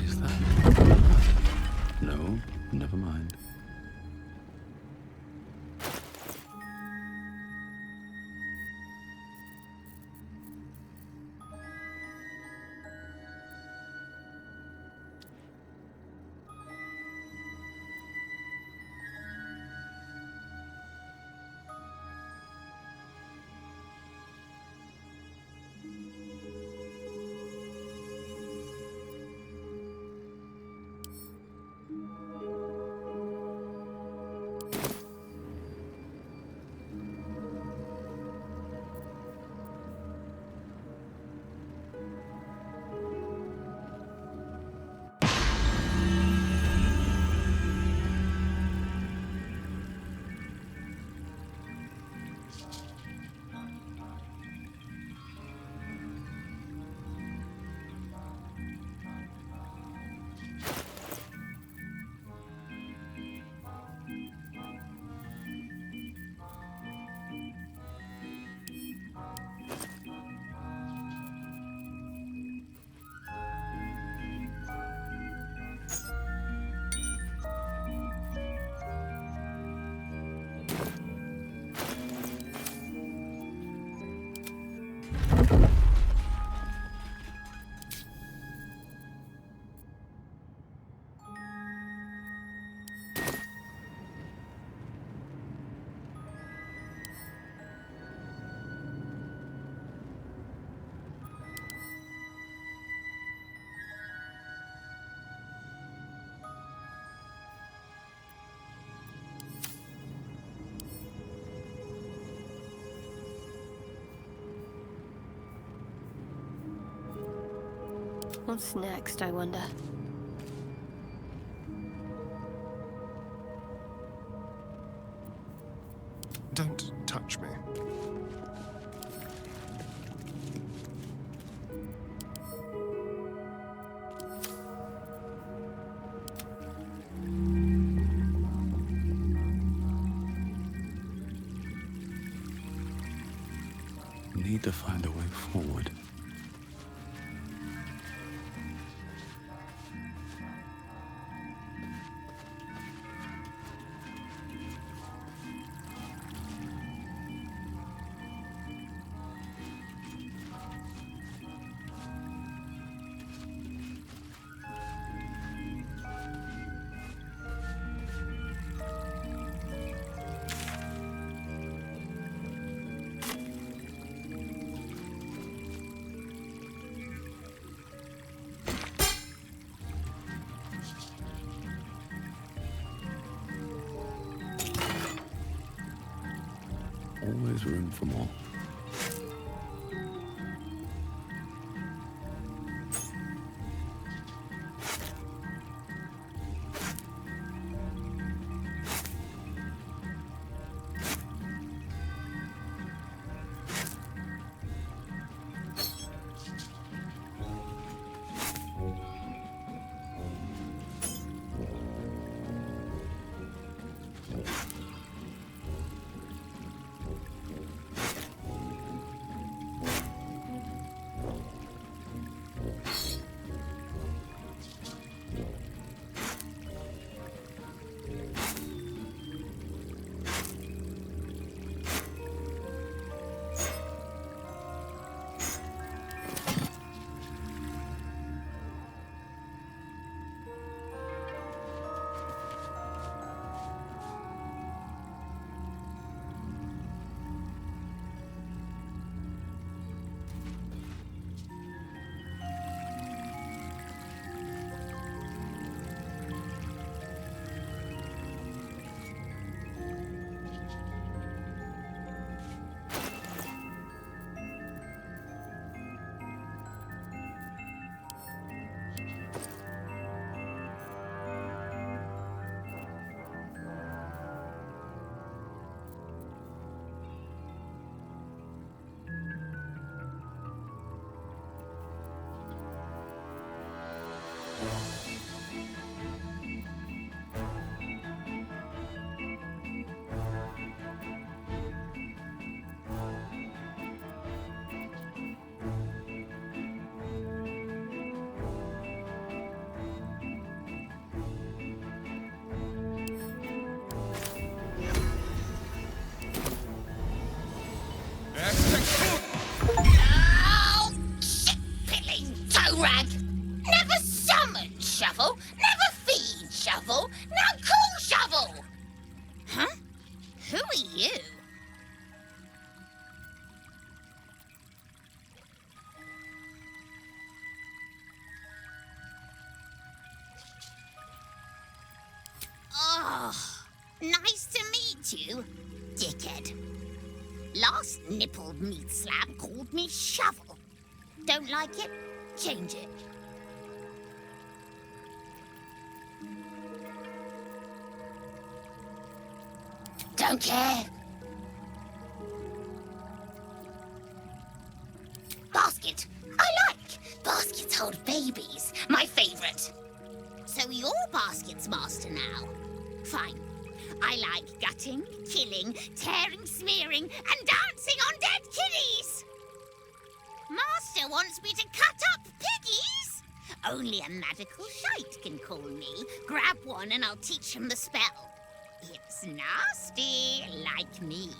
Is that? No, never mind. What's next, I wonder? Don't touch me. Need to find a way forward. always room for more. Oh, shit-pilling toe-rag! Never summoned shovel, never feed shovel, now call shovel! Huh? Who are you? Oh, nice to meet you, dickhead. Last nippled meat slab called me shovel. Don't like it? Change it. Don't care. Basket. I like. Baskets hold babies. My favorite. So you're Basket's master now. Fine. I like gutting, killing, tearing, smearing, and dancing on dead kiddies! Master wants me to cut up piggies? Only a magical shite can call me. Grab one and I'll teach him the spell. It's nasty, like me.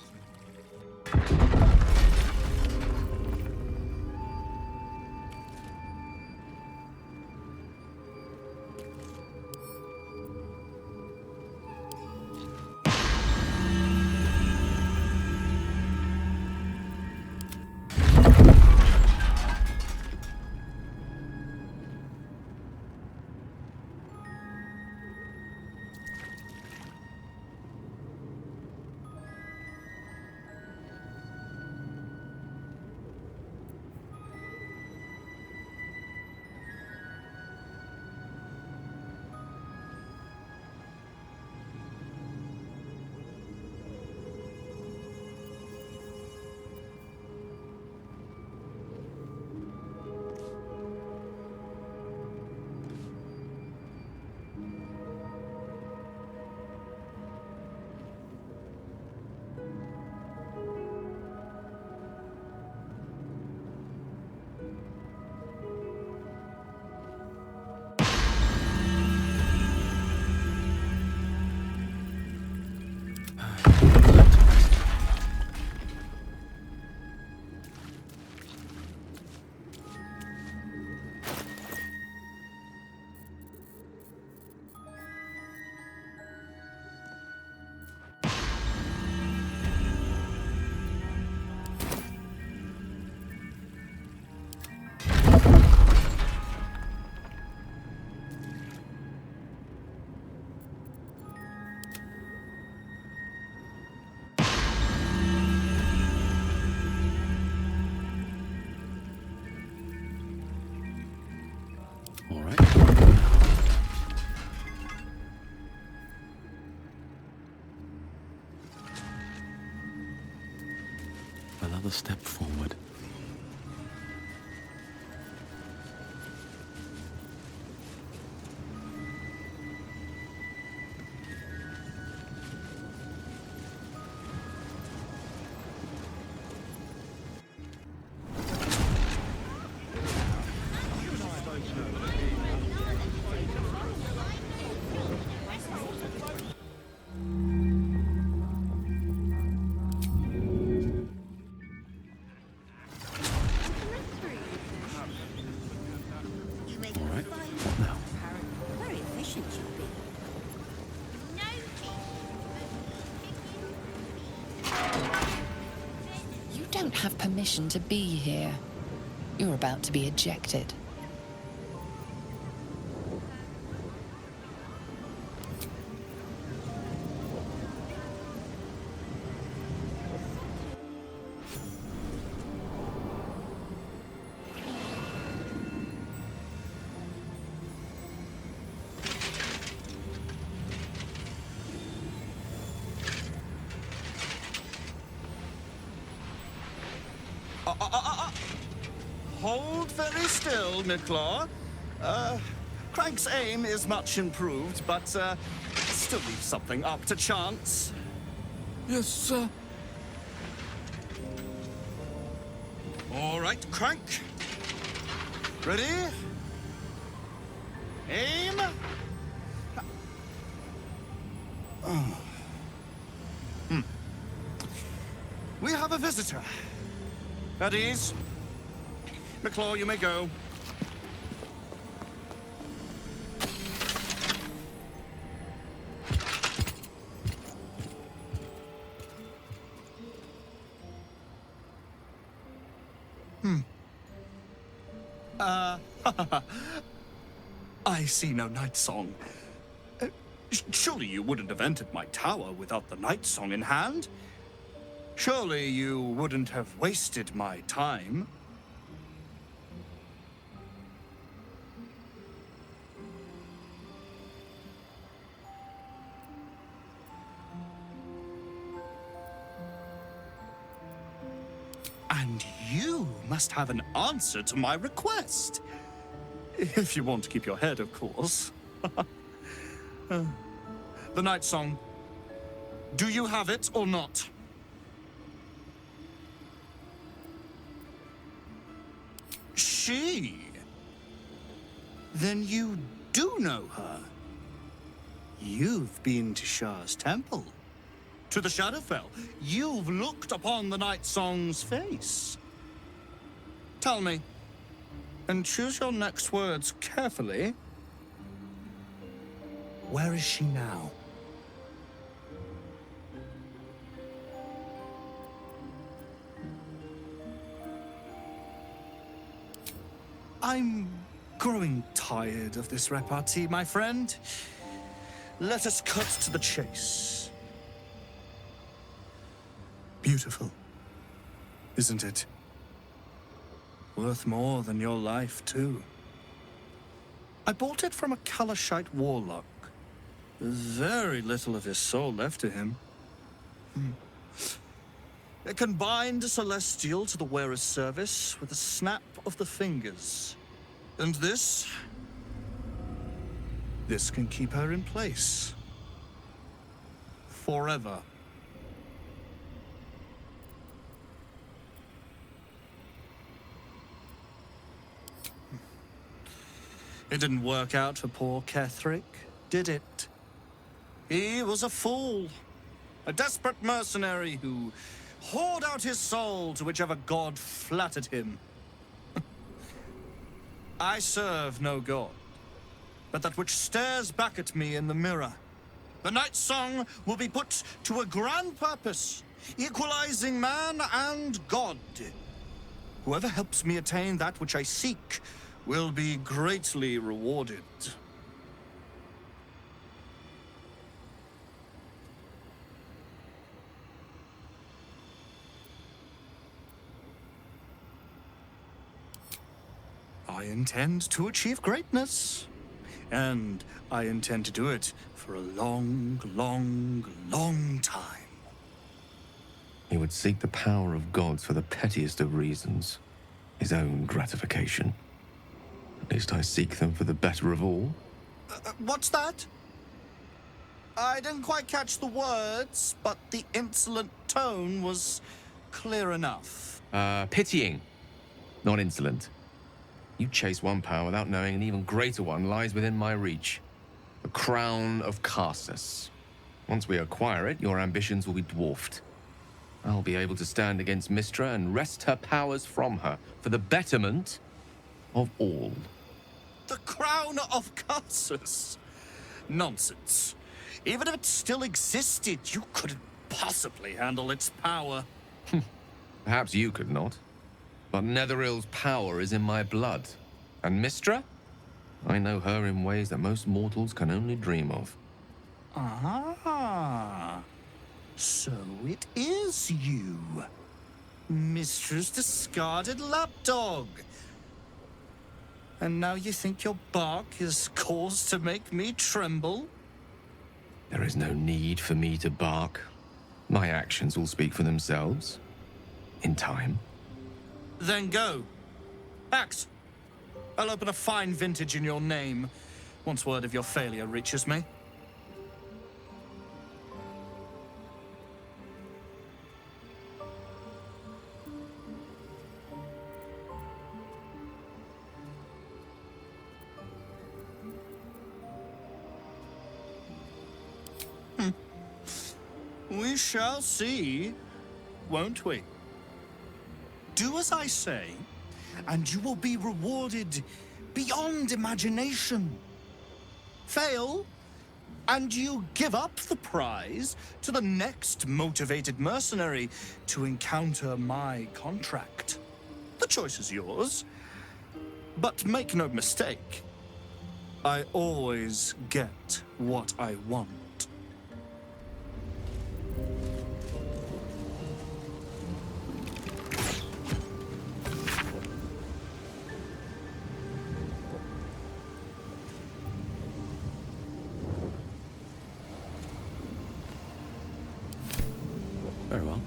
another step forward. Very efficient you've been. You don't have permission to be here. You're about to be ejected. Hold very still, Midclaw. Crank's aim is much improved, but still leaves something up to chance. Yes, sir. All right, Crank. Ready? Aim. Oh. We have a visitor. At ease. McClaw, you may go. I see no Nightsong. Surely you wouldn't have entered my tower without the Nightsong in hand? Surely you wouldn't have wasted my time? And you must have an answer to my request. If you want to keep your head, of course. The Nightsong. Do you have it or not? She? Then you do know her. You've been to Shah's temple. To the Shadowfell. You've looked upon the Nightsong's face. Tell me, and choose your next words carefully. Where is she now? I'm growing tired of this repartee, my friend. Let us cut to the chase. Beautiful, isn't it? Worth more than your life, too. I bought it from a Kalashite warlock. There's very little of his soul left to him. It can bind a celestial to the wearer's service with a snap of the fingers. And this can keep her in place. Forever. It didn't work out for poor Ketherick, did it? He was a fool. A desperate mercenary who poured out his soul to whichever god flattered him. I serve no god, but that which stares back at me in the mirror. The Nightsong will be put to a grand purpose, equalizing man and god. Whoever helps me attain that which I seek will be greatly rewarded. I intend to achieve greatness, and I intend to do it for a long, long, long time. He would seek the power of gods for the pettiest of reasons. His own gratification. At least I seek them for the better of all. What's that? I didn't quite catch the words, but the insolent tone was clear enough. Pitying, not insolent. You chase one power without knowing an even greater one lies within my reach. The crown of Karsus. Once we acquire it, your ambitions will be dwarfed. I'll be able to stand against Mystra and wrest her powers from her for the betterment of all. The crown of Karsus? Nonsense. Even if it still existed, you couldn't possibly handle its power. Perhaps you could not. But Netheril's power is in my blood. And Mystra? I know her in ways that most mortals can only dream of. Ah. So it is you. Mystra's discarded lapdog. And now you think your bark is cause to make me tremble? There is no need for me to bark. My actions will speak for themselves. In time. Then go. Act. I'll open a fine vintage in your name, once word of your failure reaches me. We shall see, won't we? Do as I say, and you will be rewarded beyond imagination. Fail, and you give up the prize to the next motivated mercenary to encounter my contract. The choice is yours, but make no mistake, I always get what I want. Very well.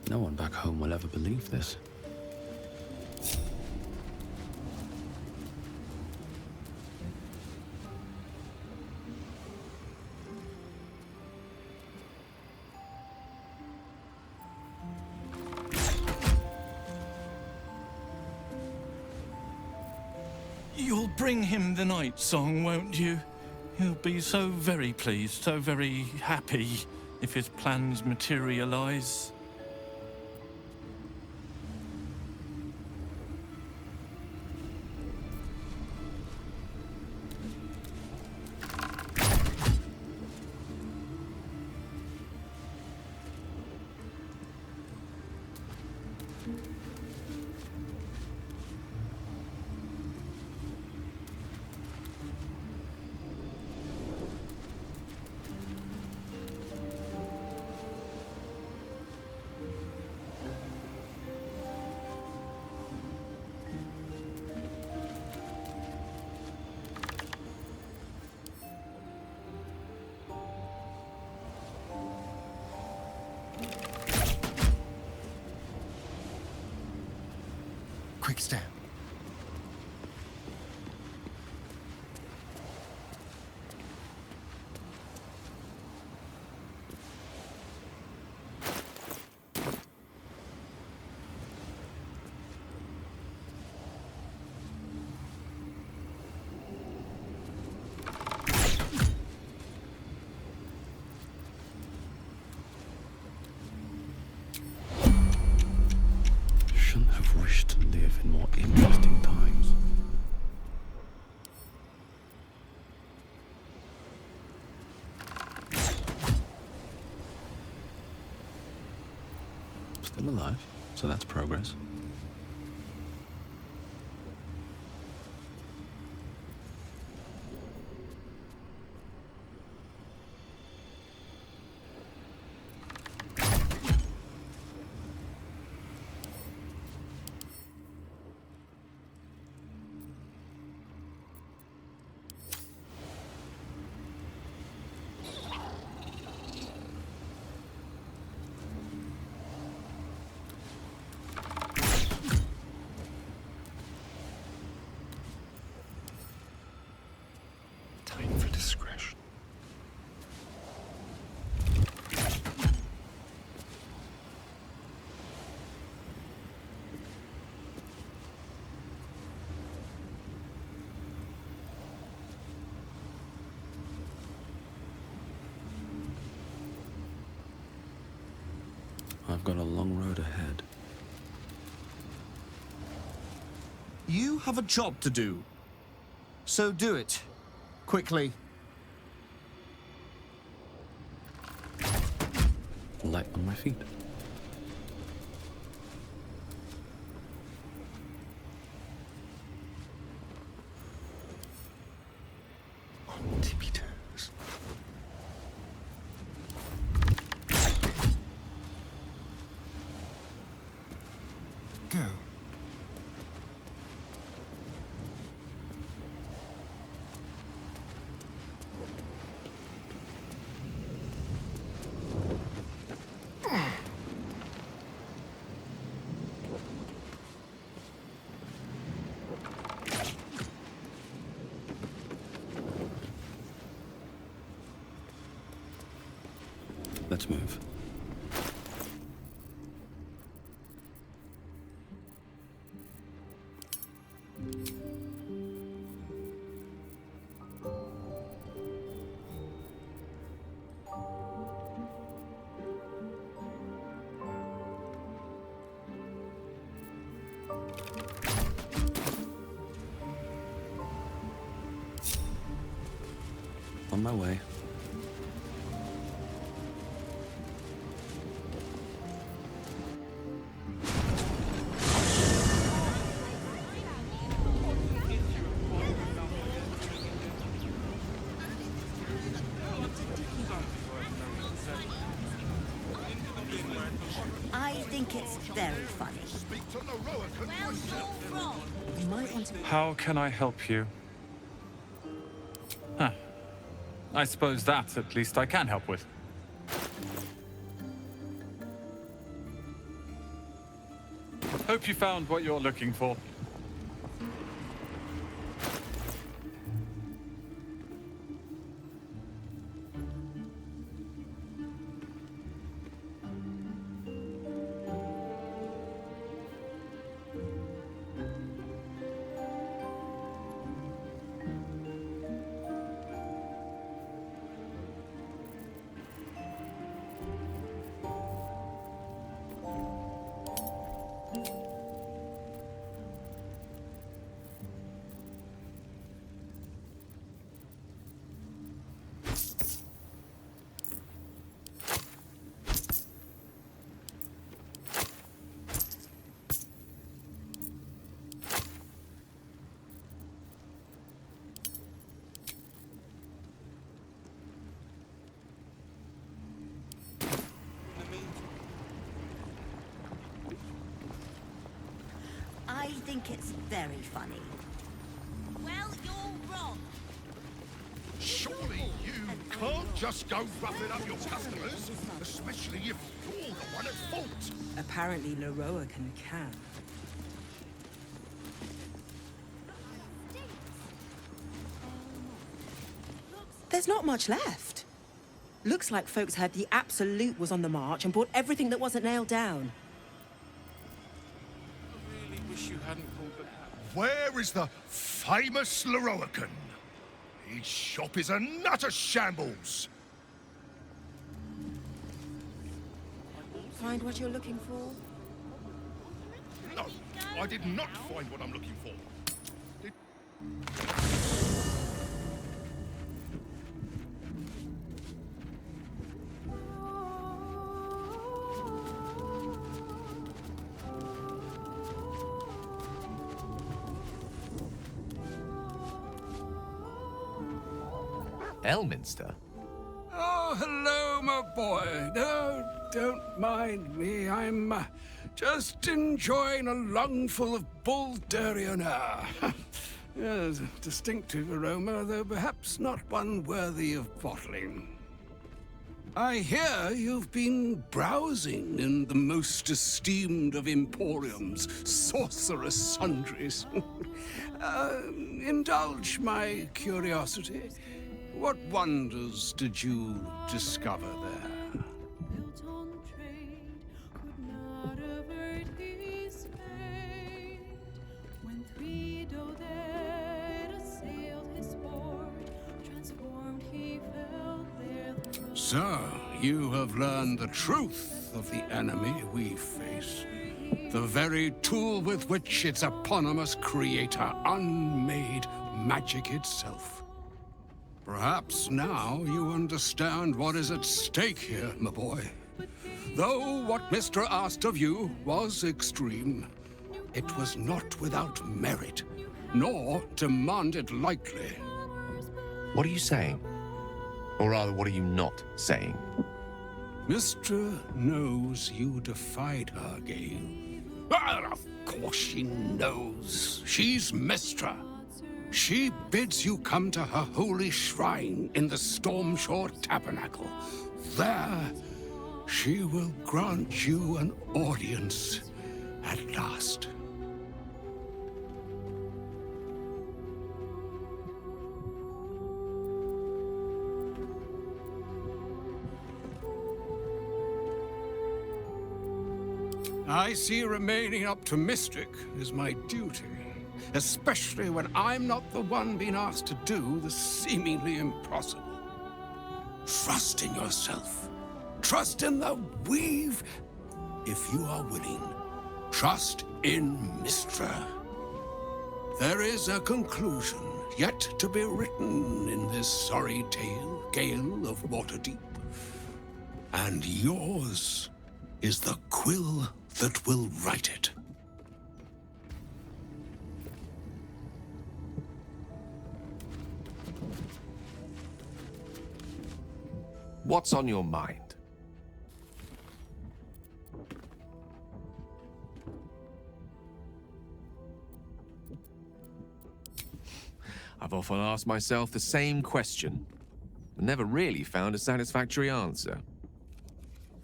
No one back home will ever believe this. You'll bring him the Nightsong, won't you? He'll be so very pleased, so very happy if his plans materialize. Quick step. Shouldn't have wished to live in more interesting times. Still alive, so that's progress. I've got a long road ahead. You have a job to do. So do it. Quickly. Light on my feet. On tippy toes. Go. Let's move. On my way. I think it's very funny. You might want to... How can I help you? Huh. I suppose that, at least, I can help with. Hope you found what you're looking for. I think it's very funny. Well, you're wrong. Surely you can't just go roughing up your customers, especially if you're the one at fault. Apparently Lorroakan can. There's not much left. Looks like folks heard the Absolute was on the march and bought everything that wasn't nailed down. Where is the famous Lorroakan? His shop is a nutter shambles. Find what you're looking for? No, I did not find what I'm looking for. Elminster? Oh, hello, my boy. No, don't mind me. I'm just enjoying a lungful of Baldurian air. Yes, a distinctive aroma, though perhaps not one worthy of bottling. I hear you've been browsing in the most esteemed of emporiums, Sorcerous Sundries. Indulge my curiosity. What wonders did you discover there? So, you have learned the truth wrath of the enemy we face. The very tool with which its eponymous creator unmade magic itself. Perhaps now you understand what is at stake here, my boy. Though what Mr. asked of you was extreme, it was not without merit, nor demanded lightly. What are you saying? Or rather, what are you not saying? Mr. knows you defied her, Gale. Of course she knows. She's Mistra. She bids you come to her holy shrine in the Stormshore Tabernacle. There, she will grant you an audience at last. I see remaining up to Mystic is my duty, especially when I'm not the one being asked to do the seemingly impossible. Trust in yourself. Trust in the weave. If you are willing, trust in Mystra. There is a conclusion yet to be written in this sorry tale, Gale of Waterdeep. And yours is the quill that will write it. What's on your mind? I've often asked myself the same question, but never really found a satisfactory answer.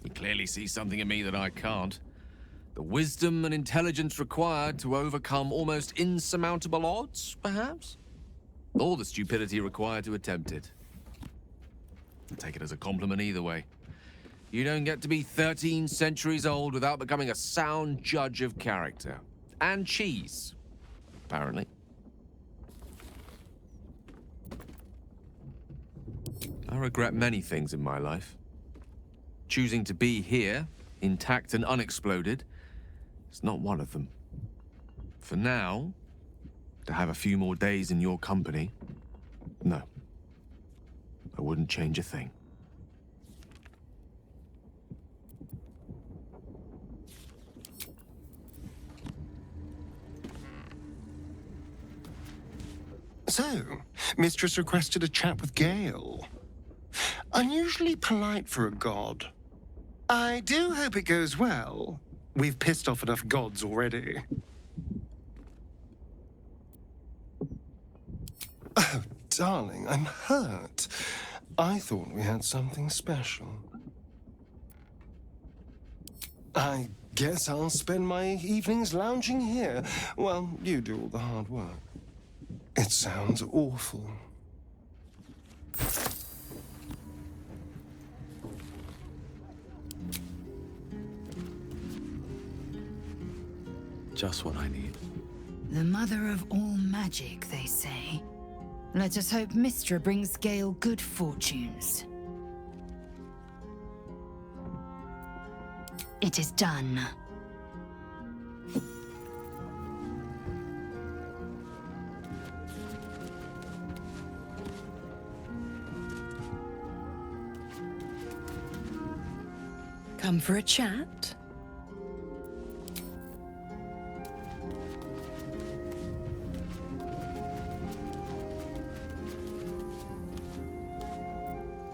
You clearly see something in me that I can't. The wisdom and intelligence required to overcome almost insurmountable odds, perhaps? Or the stupidity required to attempt it. I'll take it as a compliment either way. You don't get to be 13 centuries old without becoming a sound judge of character. And cheese, apparently. I regret many things in my life. Choosing to be here, intact and unexploded, is not one of them. For now, to have a few more days in your company, no. I wouldn't change a thing. So, Mistress requested a chat with Gale. Unusually polite for a god. I do hope it goes well. We've pissed off enough gods already. Oh, darling, I'm hurt. I thought we had something special. I guess I'll spend my evenings lounging here while you do all the hard work. It sounds awful. Just what I need. The mother of all magic, they say. Let us hope Mystra brings Gale good fortunes. It is done. Come for a chat?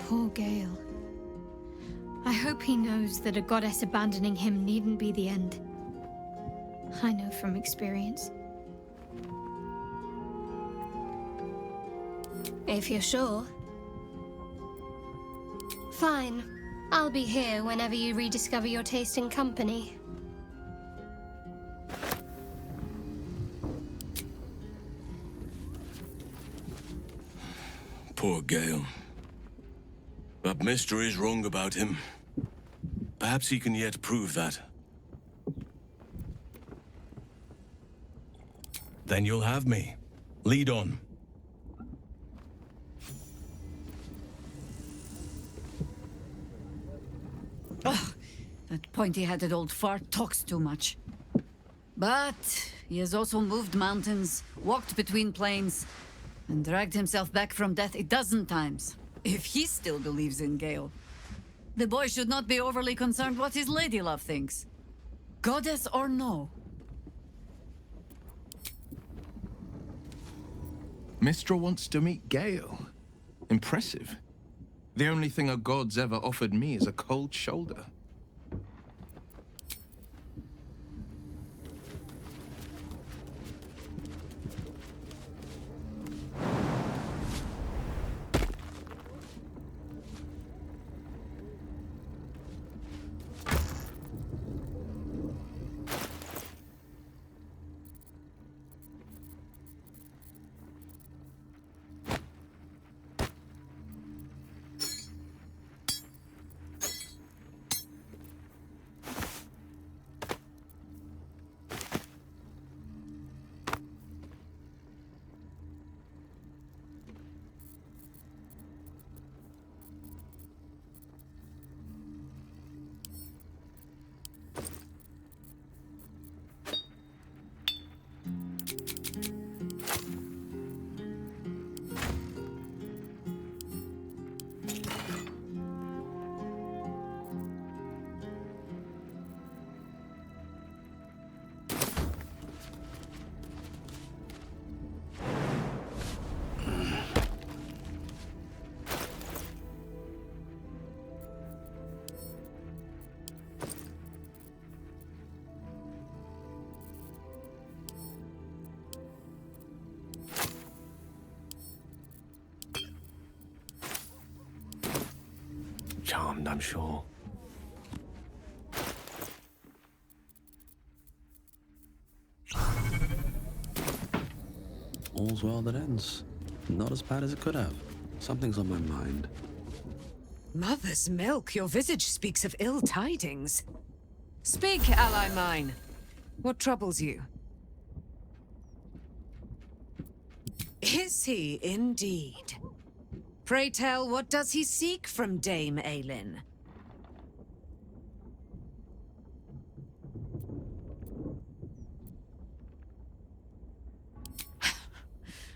Poor Gale. I hope he knows that a goddess abandoning him needn't be the end. I know from experience. If you're sure. Fine. I'll be here whenever you rediscover your taste in company. Poor Gale. But Mister is wrong about him. Perhaps he can yet prove that. Then you'll have me. Lead on. That pointy-headed old fart talks too much. But he has also moved mountains, walked between planes, and dragged himself back from death 12 times. If he still believes in Gale, the boy should not be overly concerned what his ladylove thinks. Goddess or no. Mistra wants to meet Gale. Impressive. The only thing a god's ever offered me is a cold shoulder. Charmed, I'm sure. All's well that ends. Not as bad as it could have. Something's on my mind. Mother's milk, your visage speaks of ill tidings. Speak, ally mine. What troubles you? Is he indeed? Pray tell, what does he seek from Dame Aelin?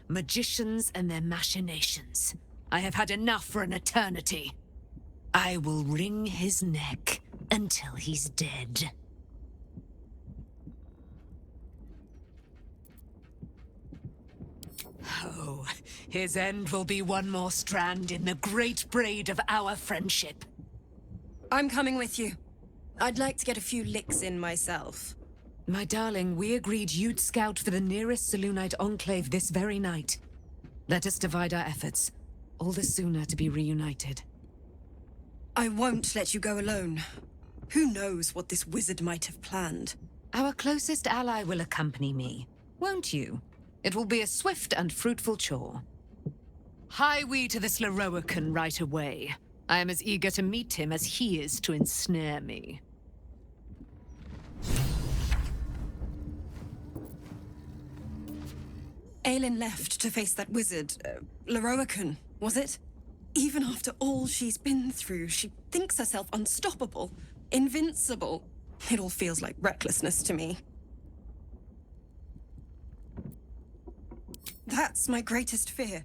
Magicians and their machinations. I have had enough for an eternity. I will wring his neck until he's dead. Oh, his end will be one more strand in the great braid of our friendship. I'm coming with you. I'd like to get a few licks in myself. My darling, we agreed you'd scout for the nearest Selûnite enclave this very night. Let us divide our efforts, all the sooner to be reunited. I won't let you go alone. Who knows what this wizard might have planned? Our closest ally will accompany me, won't you? It will be a swift and fruitful chore. Hie we to this Lorroakan right away. I am as eager to meet him as he is to ensnare me. Aelin left to face that wizard, Lorroakan, was it? Even after all she's been through, she thinks herself unstoppable, invincible. It all feels like recklessness to me. That's my greatest fear.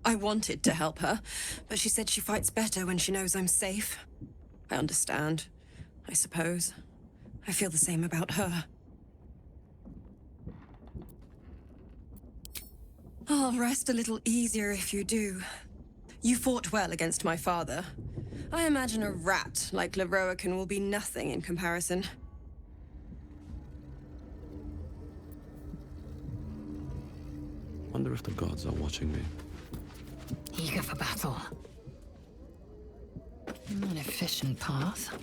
I wanted to help her, but she said she fights better when she knows I'm safe. I understand, I suppose. I feel the same about her. I'll rest a little easier if you do. You fought well against my father. I imagine a rat like Lorroakan will be nothing in comparison. Wonder if the gods are watching me. Eager for battle. An efficient path.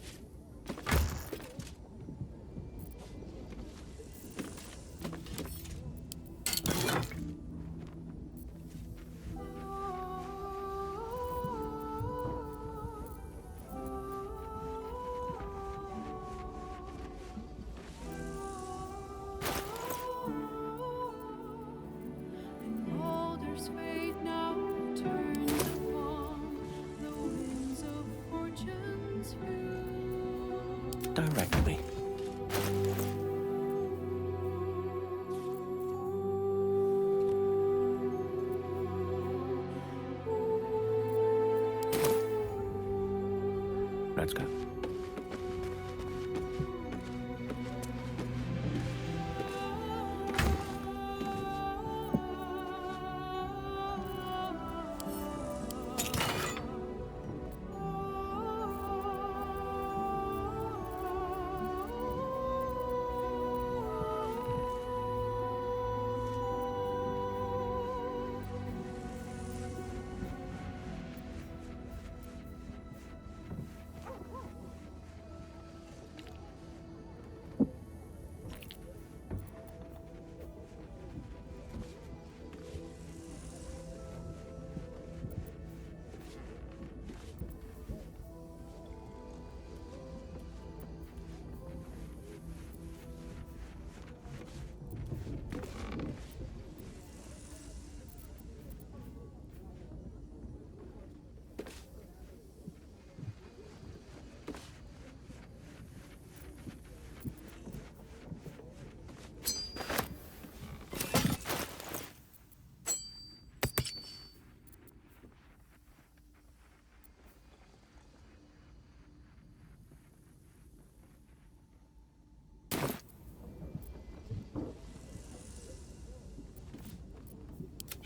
Baldur's fate now turns upon the winds of fortune's view. directly. Let's go.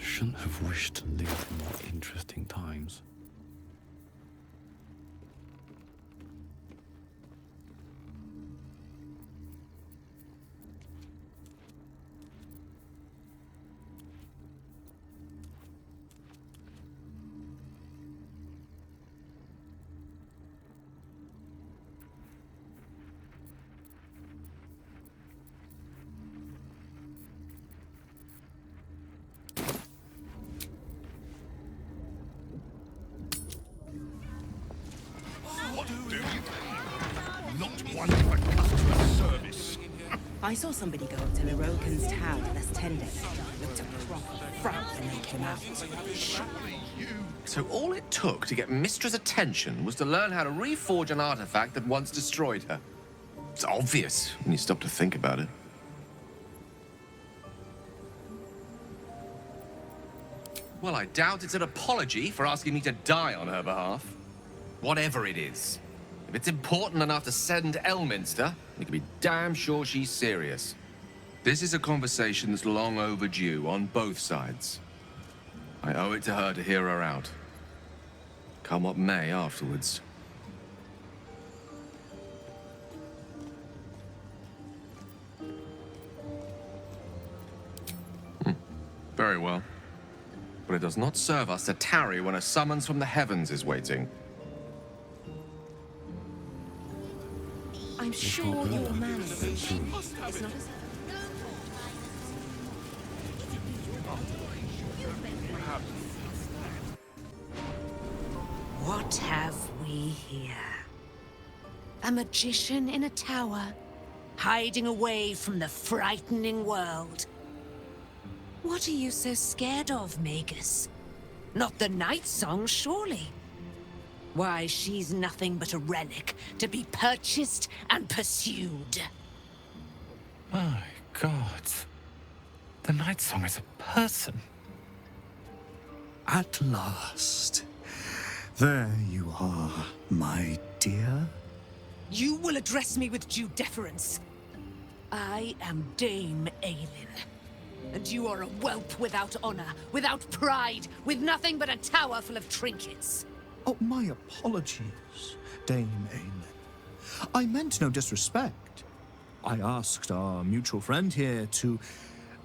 Shouldn't have wished to live in more interesting times. I saw somebody go up to Lorroakan's tower last 10 days. Looked a proper front when they came out. So all it took to get Mistra's attention was to learn how to reforge an artifact that once destroyed her. It's obvious when you stop to think about it. Well, I doubt it's an apology for asking me to die on her behalf. Whatever it is. If it's important enough to send Elminster, you can be damn sure she's serious. This is a conversation that's long overdue on both sides. I owe it to her to hear her out. Come what may afterwards. Very well. But it does not serve us to tarry when a summons from the heavens is waiting. I'm sure your man is it's not as... What have we here? A magician in a tower, hiding away from the frightening world. What are you so scared of, Magus? Not the Nightsong, surely? Why, she's nothing but a relic to be purchased and pursued. My God. The Nightsong is a person. At last. There you are, my dear. You will address me with due deference. I am Dame Aelin. And you are a whelp without honor, without pride, with nothing but a tower full of trinkets. Oh, my apologies, Dame Aelin. I meant no disrespect. I asked our mutual friend here to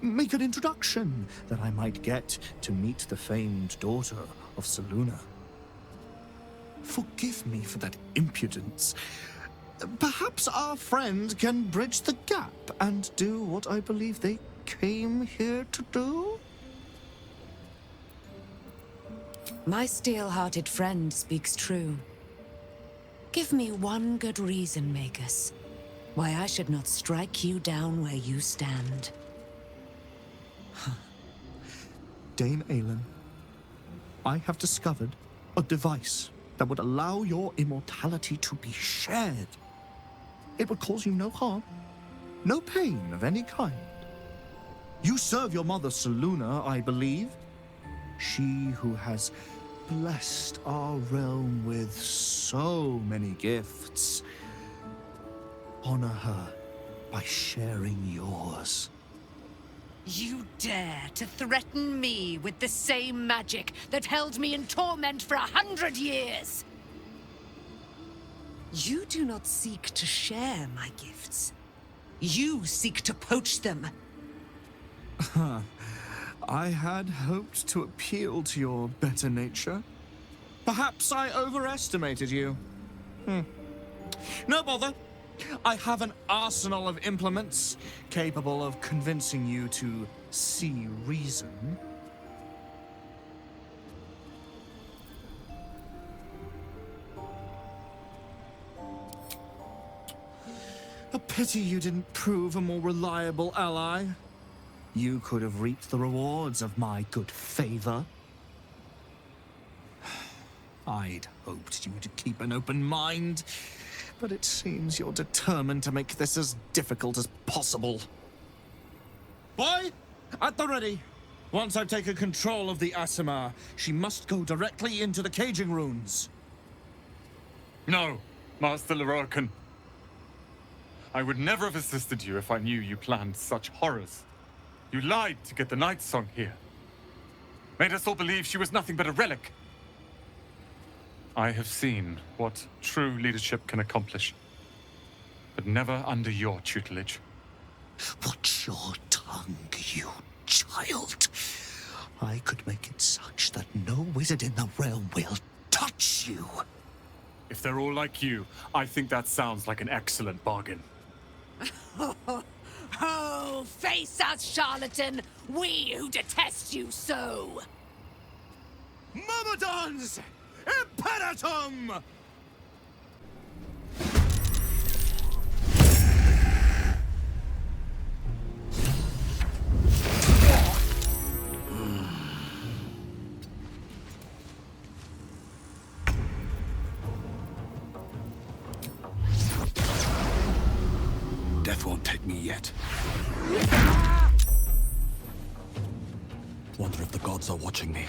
make an introduction that I might get to meet the famed daughter of Selûne. Forgive me for that impudence. Perhaps our friend can bridge the gap and do what I believe they came here to do? My steel-hearted friend speaks true. Give me one good reason, Magus, why I should not strike you down where you stand. Dame Aelin, I have discovered a device that would allow your immortality to be shared. It would cause you no harm, no pain of any kind. You serve your mother Selûne, I believe. She who has blessed our realm with so many gifts. Honor her by sharing yours. You dare to threaten me with the same magic that held me in torment for 100 years? You do not seek to share my gifts. You seek to poach them. I had hoped to appeal to your better nature. Perhaps I overestimated you. No bother. I have an arsenal of implements capable of convincing you to see reason. A pity you didn't prove a more reliable ally. You could have reaped the rewards of my good favor. I'd hoped you to keep an open mind, but it seems you're determined to make this as difficult as possible. Boy, at the ready. Once I've taken control of the Aasimar, she must go directly into the caging runes. No, Master Lorroakan. I would never have assisted you if I knew you planned such horrors. You lied to get the Nightsong here. Made us all believe she was nothing but a relic. I have seen what true leadership can accomplish, but never under your tutelage. Watch your tongue, you child. I could make it such that no wizard in the realm will touch you. If they're all like you, I think that sounds like an excellent bargain. Oh, face us, charlatan! We who detest you so! Myrmidons! Imperatum! Death won't take me yet. Wonder if the gods are watching me.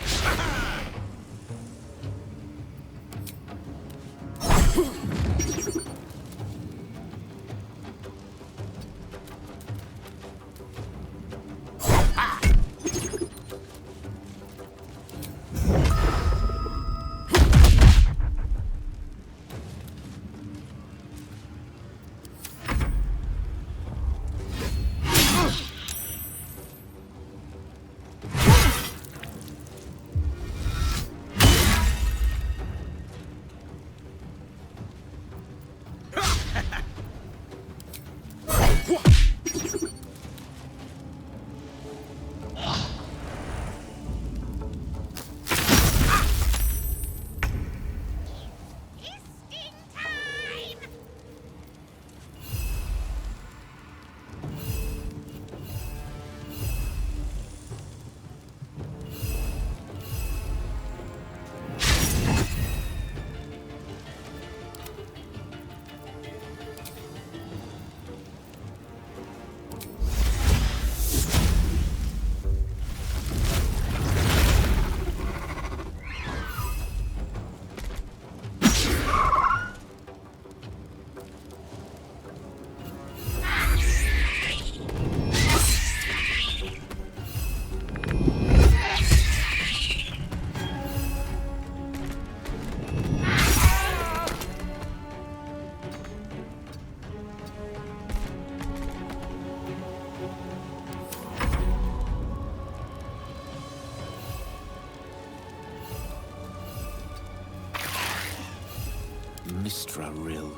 Mistra Rill.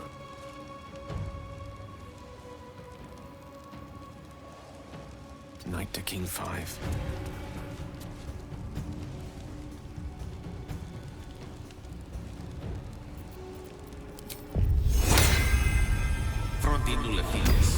Knight to King 5. Frontindule files.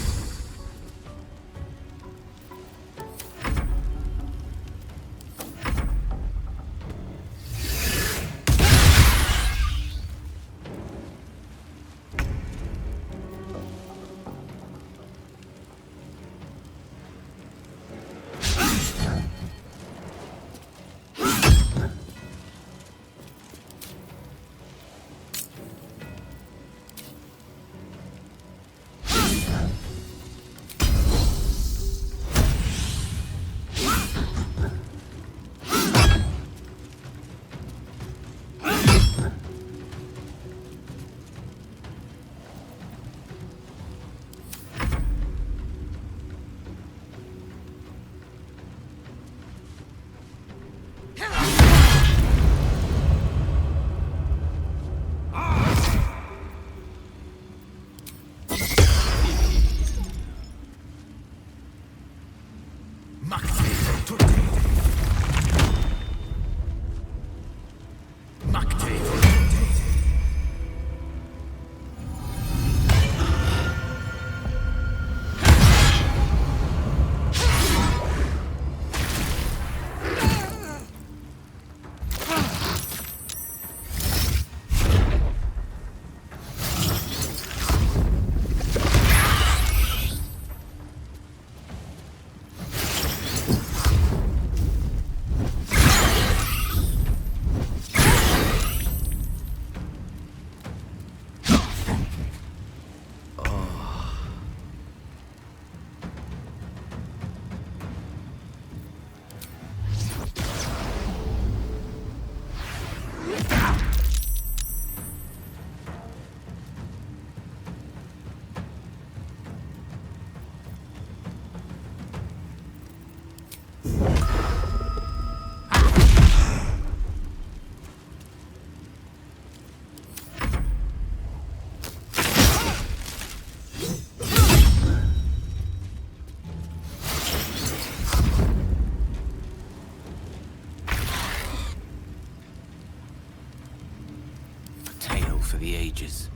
mages.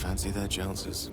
Fancy their chances.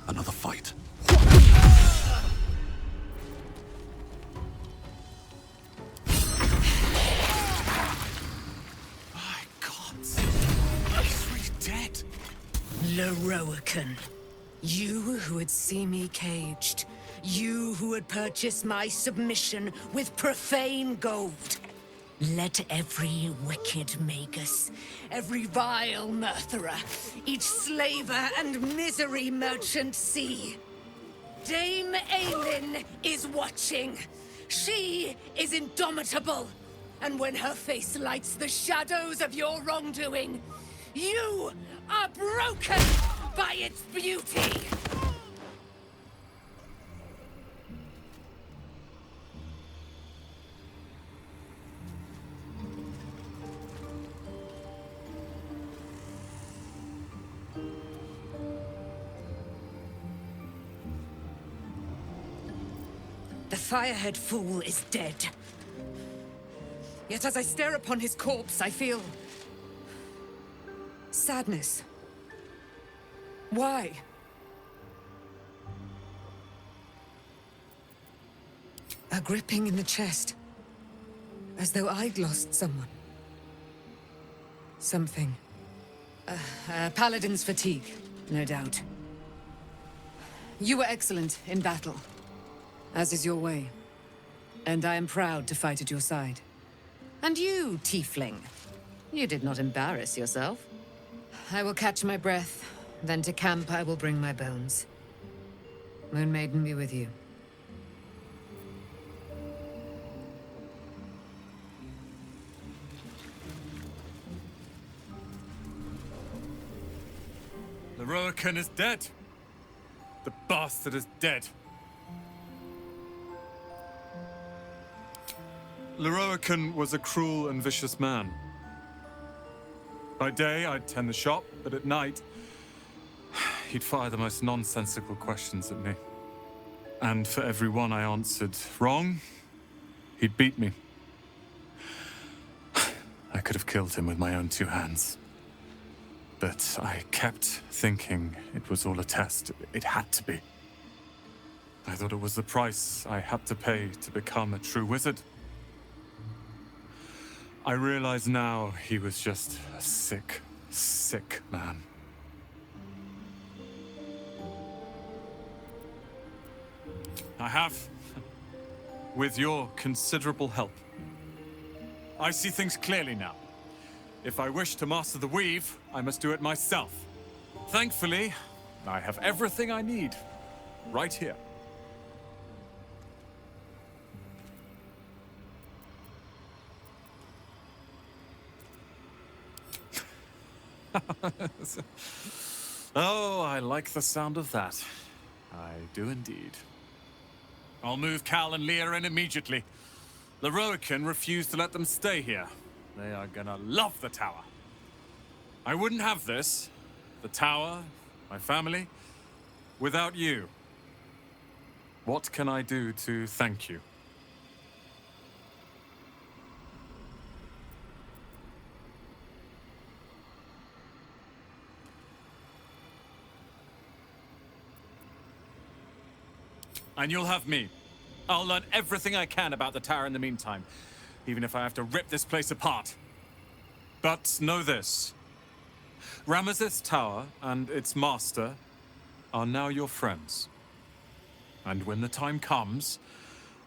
Another fight. My God! He's really dead! Lorroakan. You who would see me caged. You who would purchase my submission with profane gold. Let every wicked magus, every vile murtherer, each slaver and misery merchant see. Dame Aelin is watching. She is indomitable. And when her face lights the shadows of your wrongdoing, you are broken by its beauty. The Firehead Fool is dead. Yet as I stare upon his corpse, I feel sadness. Why? A gripping in the chest, as though I'd lost someone. Something. Paladin's fatigue, no doubt. You were excellent in battle, as is your way. And I am proud to fight at your side. And you, tiefling, you did not embarrass yourself. I will catch my breath, then to camp I will bring my bones. Moon Maiden be with you. Lorroakan is dead. The bastard is dead. Lorroakan was a cruel and vicious man. By day, I'd tend the shop, but at night, he'd fire the most nonsensical questions at me. And for every one I answered wrong, he'd beat me. I could have killed him with my own two hands. But I kept thinking it was all a test. It had to be. I thought it was the price I had to pay to become a true wizard. I realize now he was just a sick, sick man. I have, with your considerable help. I see things clearly now. If I wish to master the weave, I must do it myself. Thankfully, I have everything I need right here. Oh, I like the sound of that. I do indeed. I'll move Cal and Leah in immediately. Lorroakan refused to let them stay here. They are gonna love the tower. I wouldn't have this, the tower, my family, without you. What can I do to thank you? And you'll have me. I'll learn everything I can about the tower in the meantime, even if I have to rip this place apart. But know this. Ramesses Tower and its master are now your friends. And when the time comes,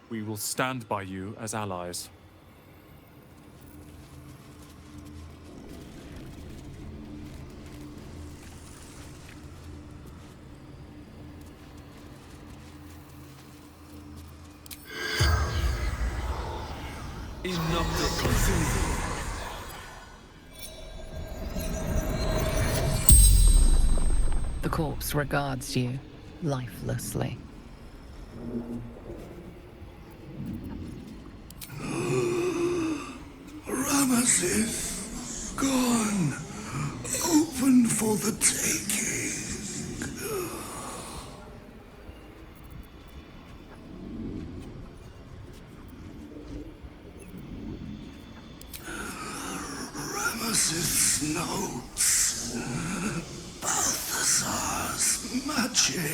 we will stand by you as allies. The corpse regards you lifelessly. Ramesses, gone. Open for the taking. Ramesses' notes. Balthazar's magic.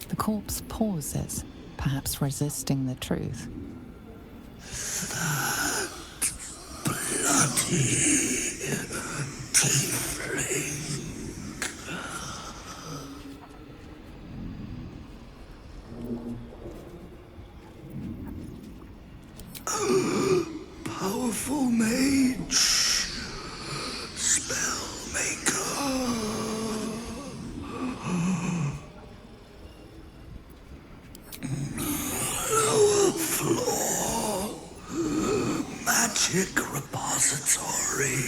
The corpse pauses, perhaps resisting the truth. That bloody tiefling. Powerful mage. Spellmaker. Lower floor. Magic repository.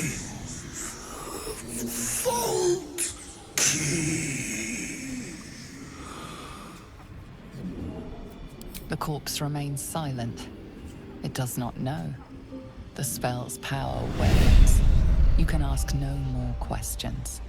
Vault key. The corpse remains silent. It does not know. The spell's power wanes. You can ask no more questions.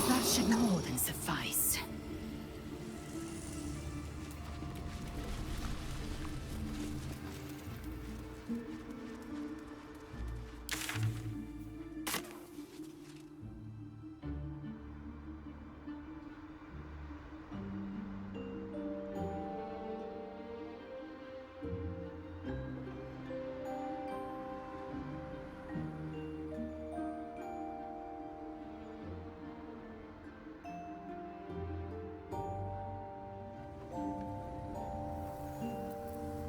That should more than suffice.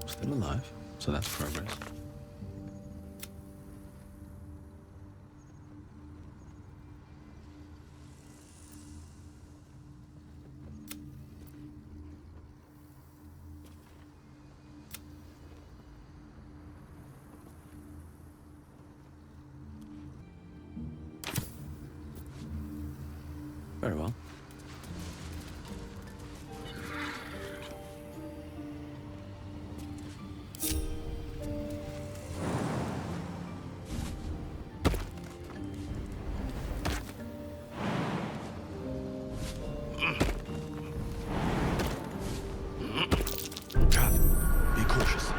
Still alive, so that's progress. Very well. Be cautious.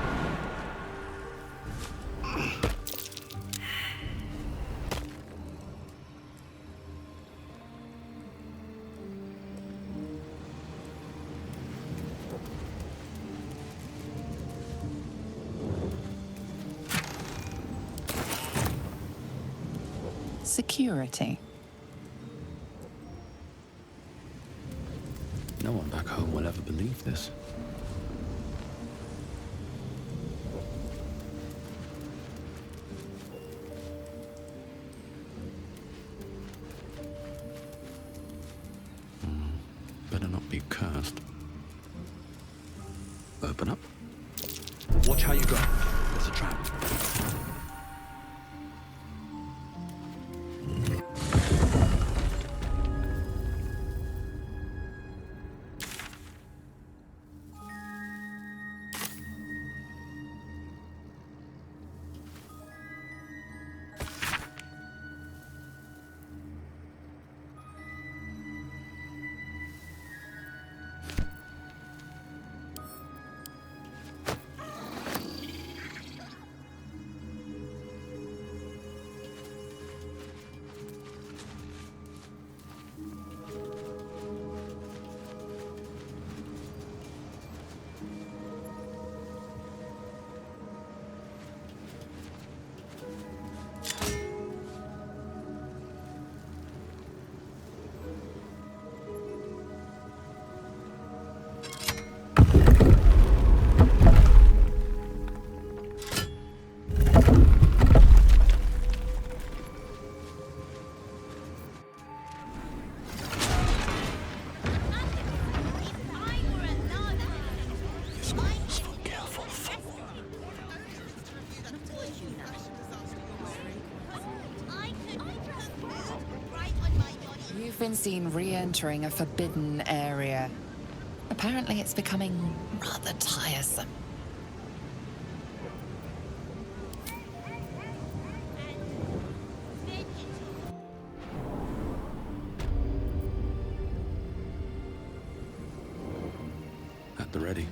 Security. No one back home will ever believe this. Open up. Watch how you go. It's a trap. You've been seen re-entering a forbidden area. Apparently it's becoming rather tiresome. At the ready.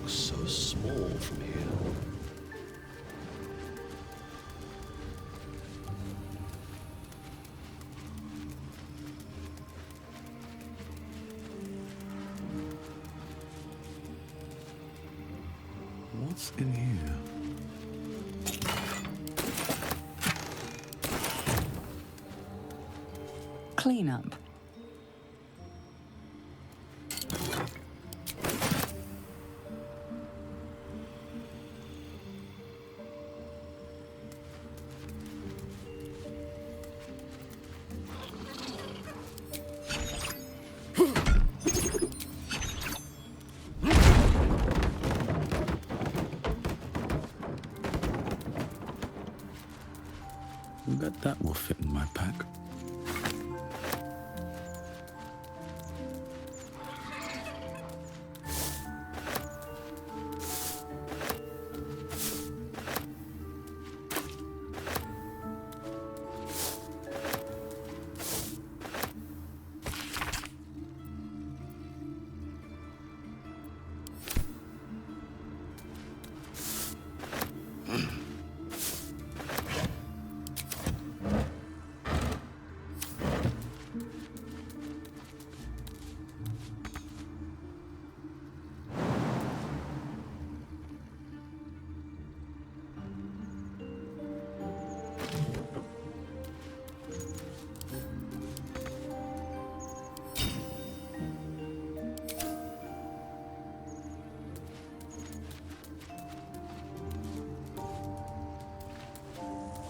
So small from here. What's in here? Clean up. Bet that will fit in my pack.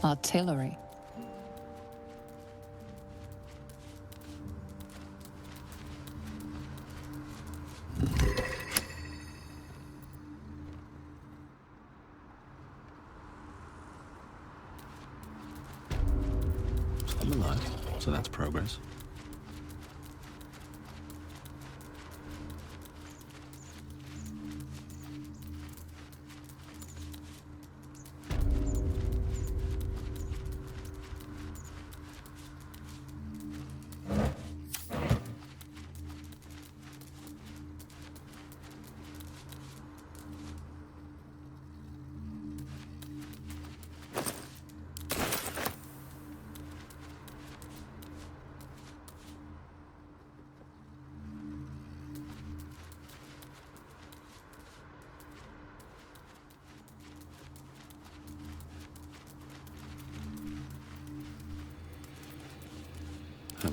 Artillery. I'm alive, so that's progress.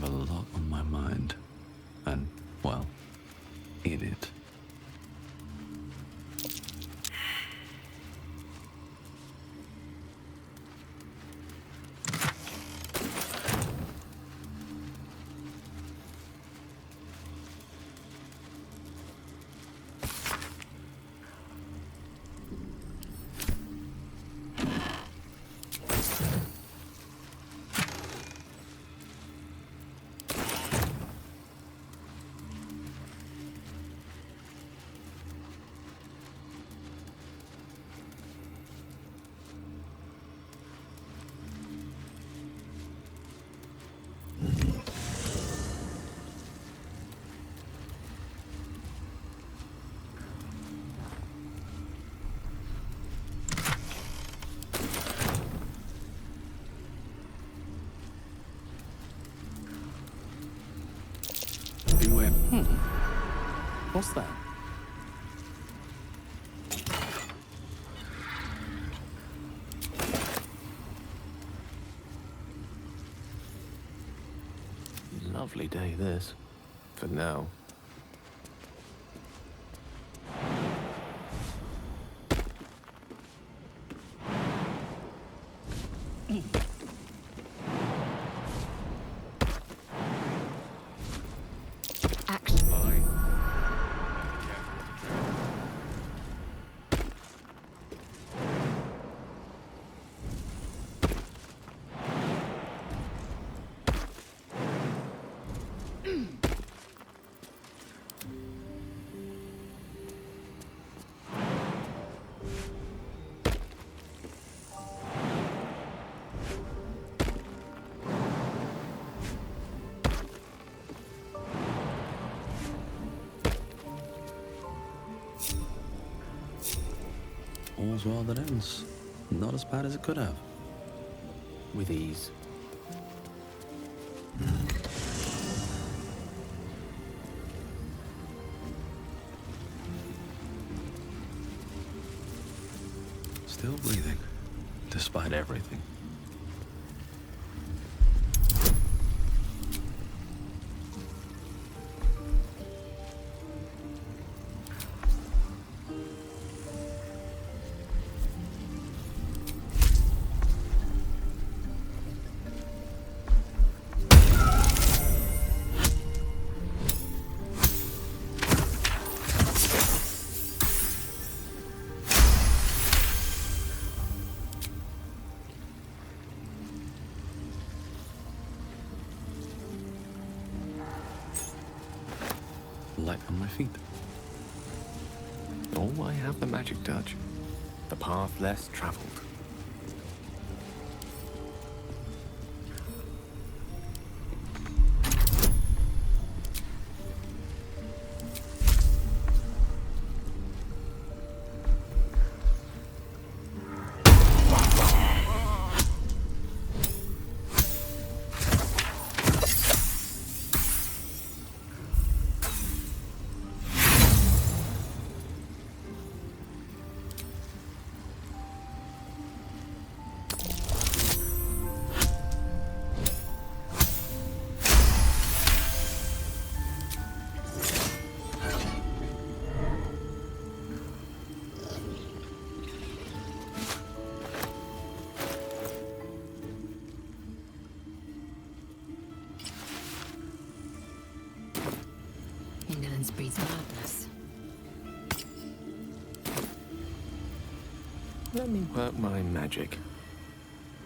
have a lot on my mind. And, well, in it. Beware. What's that? Lovely day, this. For now. All's well that ends. Not as bad as it could have. With ease. Still breathing, despite everything. Light on my feet. Oh, I have the magic touch. The path less traveled. Ignorance breeds madness. Let me work my magic.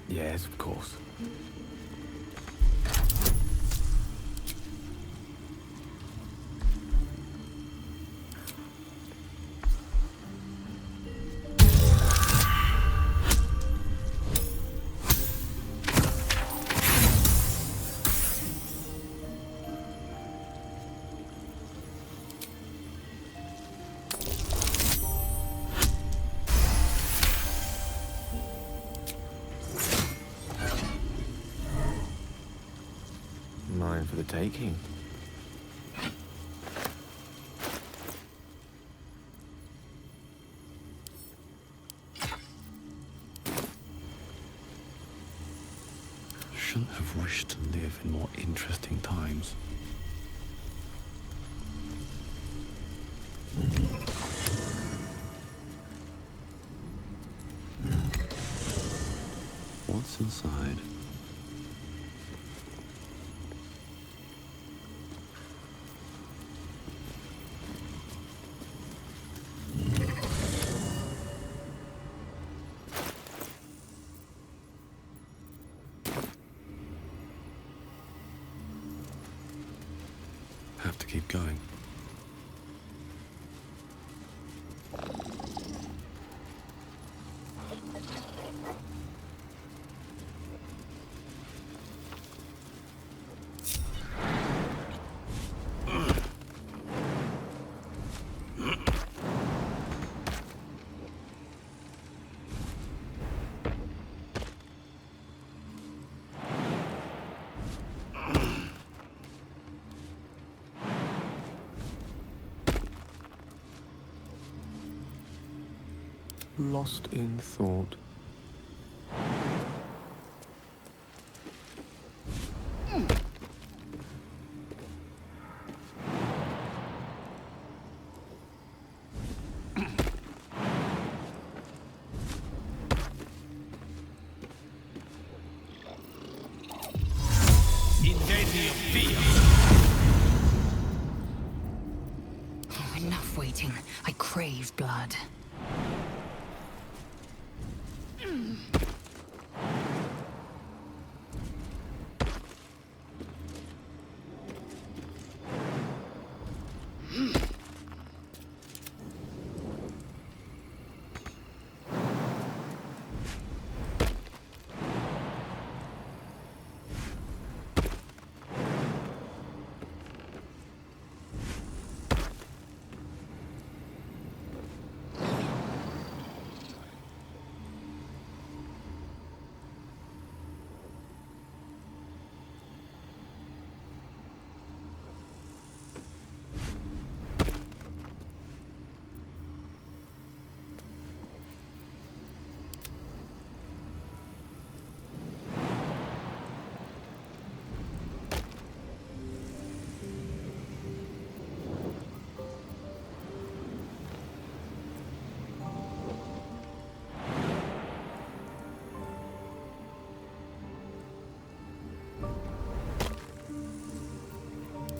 Yes, of course. Mine for the taking. shouldn't have wished to live in more interesting times. What's inside? Have to keep going. Lost in thought. Enough waiting. I crave blood.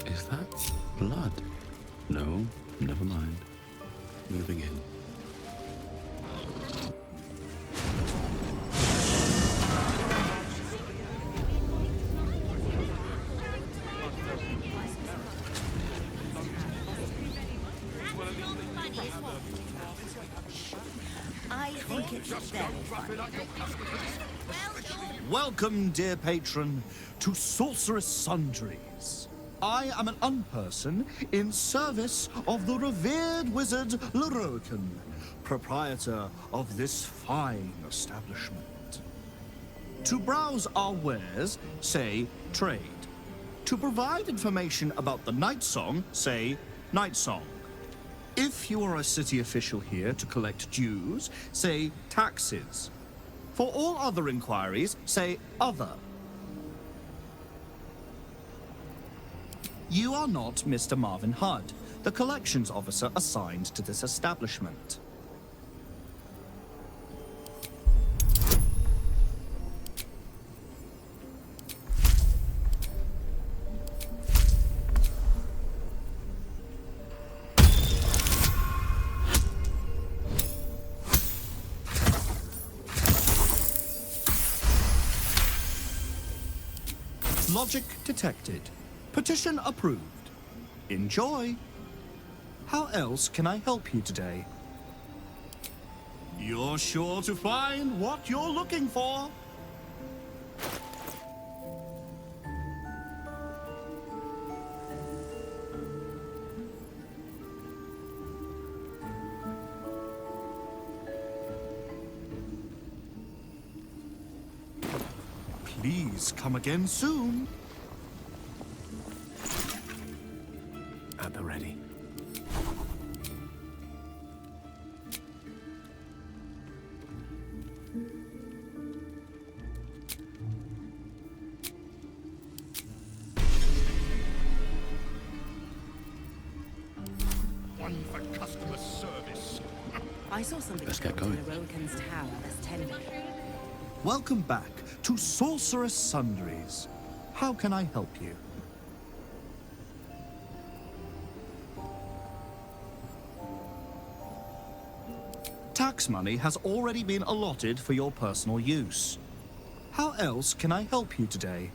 Is that blood? No, never mind. Moving in. I think it's very funny. Welcome, dear patron, to Sorcerous Sundries. I am an unperson in service of the revered wizard Lorroakan, proprietor of this fine establishment. To browse our wares, say trade. To provide information about the Nightsong, say Nightsong. If you are a city official here to collect dues, say taxes. For all other inquiries, say other. You are not Mr. Marvin Hudd, the collections officer assigned to this establishment. Logic detected. Petition approved. Enjoy. How else can I help you today? You're sure to find what you're looking for. Please come again soon. At the ready. I saw somebody Let's go get to going. Lorroakan's tower that's tended. Welcome back to Sorcerous Sundries. How can I help you? Tax money has already been allotted for your personal use. How else can I help you today?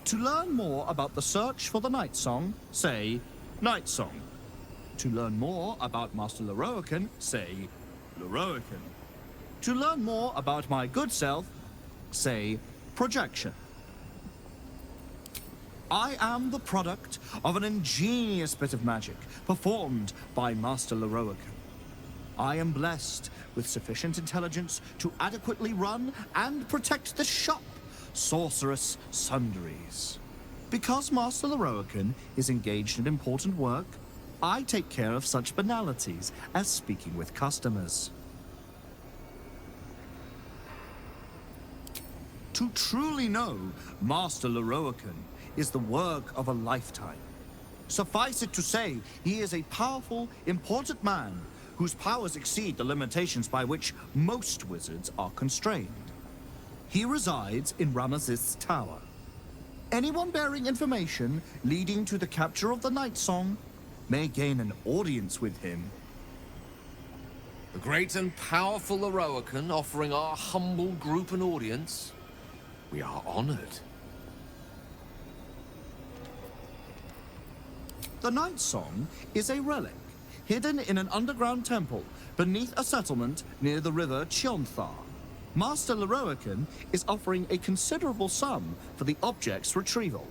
To learn more about the search for the Nightsong, say Nightsong. To learn more about Master Lorroakan, say Lorroakan. To learn more about my good self, say projection. I am the product of an ingenious bit of magic performed by Master Lorroakan. I am blessed with sufficient intelligence to adequately run and protect the shop, Sorcerous Sundries. Because Master Lorroakan is engaged in important work, I take care of such banalities as speaking with customers. To truly know Master Lorroakan is the work of a lifetime. Suffice it to say, he is a powerful, important man whose powers exceed the limitations by which most wizards are constrained. He resides in Ramazith's tower. Anyone bearing information leading to the capture of the Nightsong may gain an audience with him. The great and powerful Lorroakan offering our humble group an audience. We are honored. The Nightsong is a relic, hidden in an underground temple beneath a settlement near the river Chionthar. Master Lorroakan is offering a considerable sum for the object's retrieval.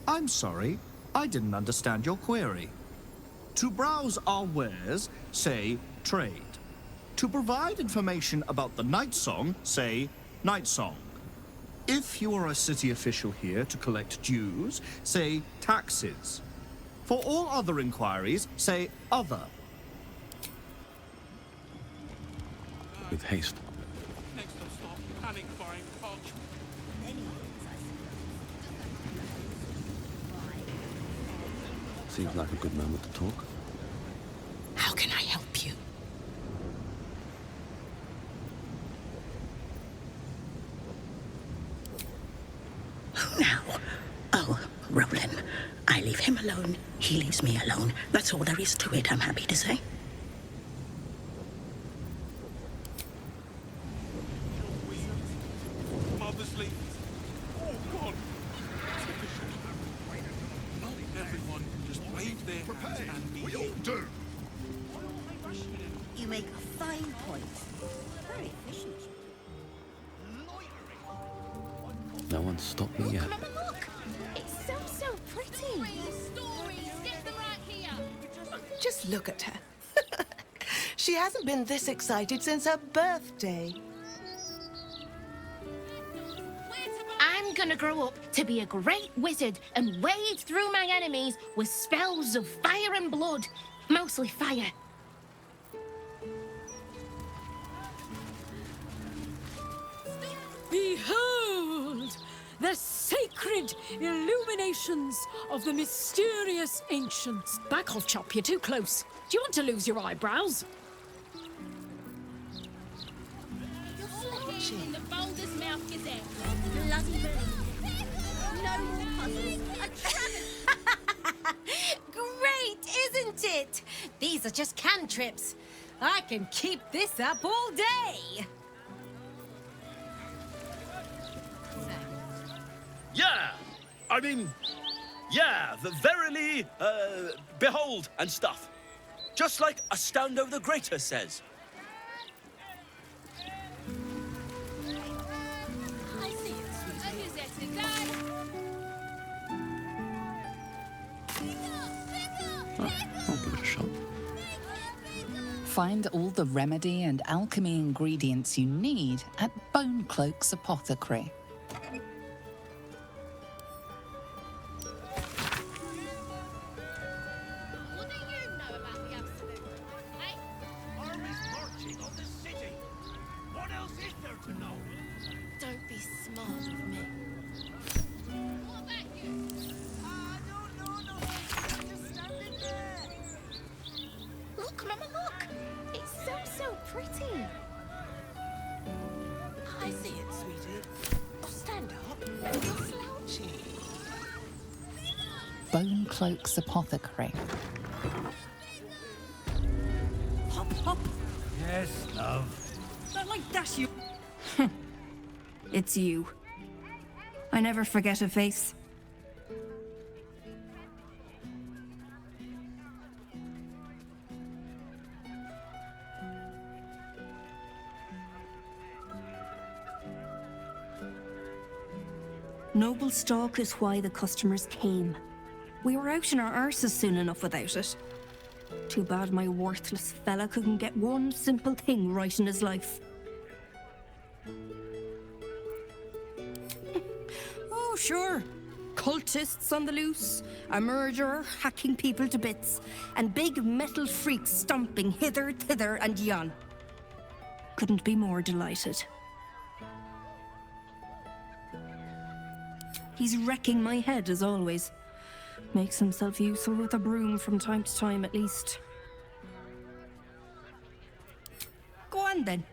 I'm sorry, I didn't understand your query. To browse our wares, say trade. To provide information about the Nightsong, say Nightsong. If you are a city official here to collect dues, say taxes. For all other inquiries, say other. With haste. Next I'll start panic buying parchment. Seems like a good moment to talk. How can I help you? Who now? Oh, Rolan. I leave him alone. He leaves me alone. That's all there is to it, I'm happy to say. Mother's leave. Oh, God. Everyone just wave their hands and be We all do. You make a fine point. Very efficient. No one's stopped me yet. Look! It's so pretty! Get them right here! Just look at her. She hasn't been this excited since her birthday. I'm gonna grow up to be a great wizard and wade through my enemies with spells of fire and blood. Mostly fire. Behold! The sacred illuminations of the mysterious ancients. Back off, Chop, you're too close. Do you want to lose your eyebrows? The Baldur's Mouth Gazette. Bloody believe. No more puzzles. A travesty. Great, isn't it? These are just cantrips. I can keep this up all day. Yeah! The verily, behold and stuff. Just like Astondo the Greater says. I'll give it a shot. Find all the remedy and alchemy ingredients you need at Bonecloak's Apothecary. Don't be smart with me. Cloak's apothecary. Hop, hop. Yes, love. Not like that, you. It's you. I never forget a face. Noble stock is why the customers came. We were out in our arses soon enough without it. Too bad my worthless fella couldn't get one simple thing right in his life. Oh, sure. Cultists on the loose, a murderer hacking people to bits, and big metal freaks stomping hither, thither, and yon. Couldn't be more delighted. He's wrecking my head, as always. Makes himself useful with a broom from time to time, at least. Go on, then.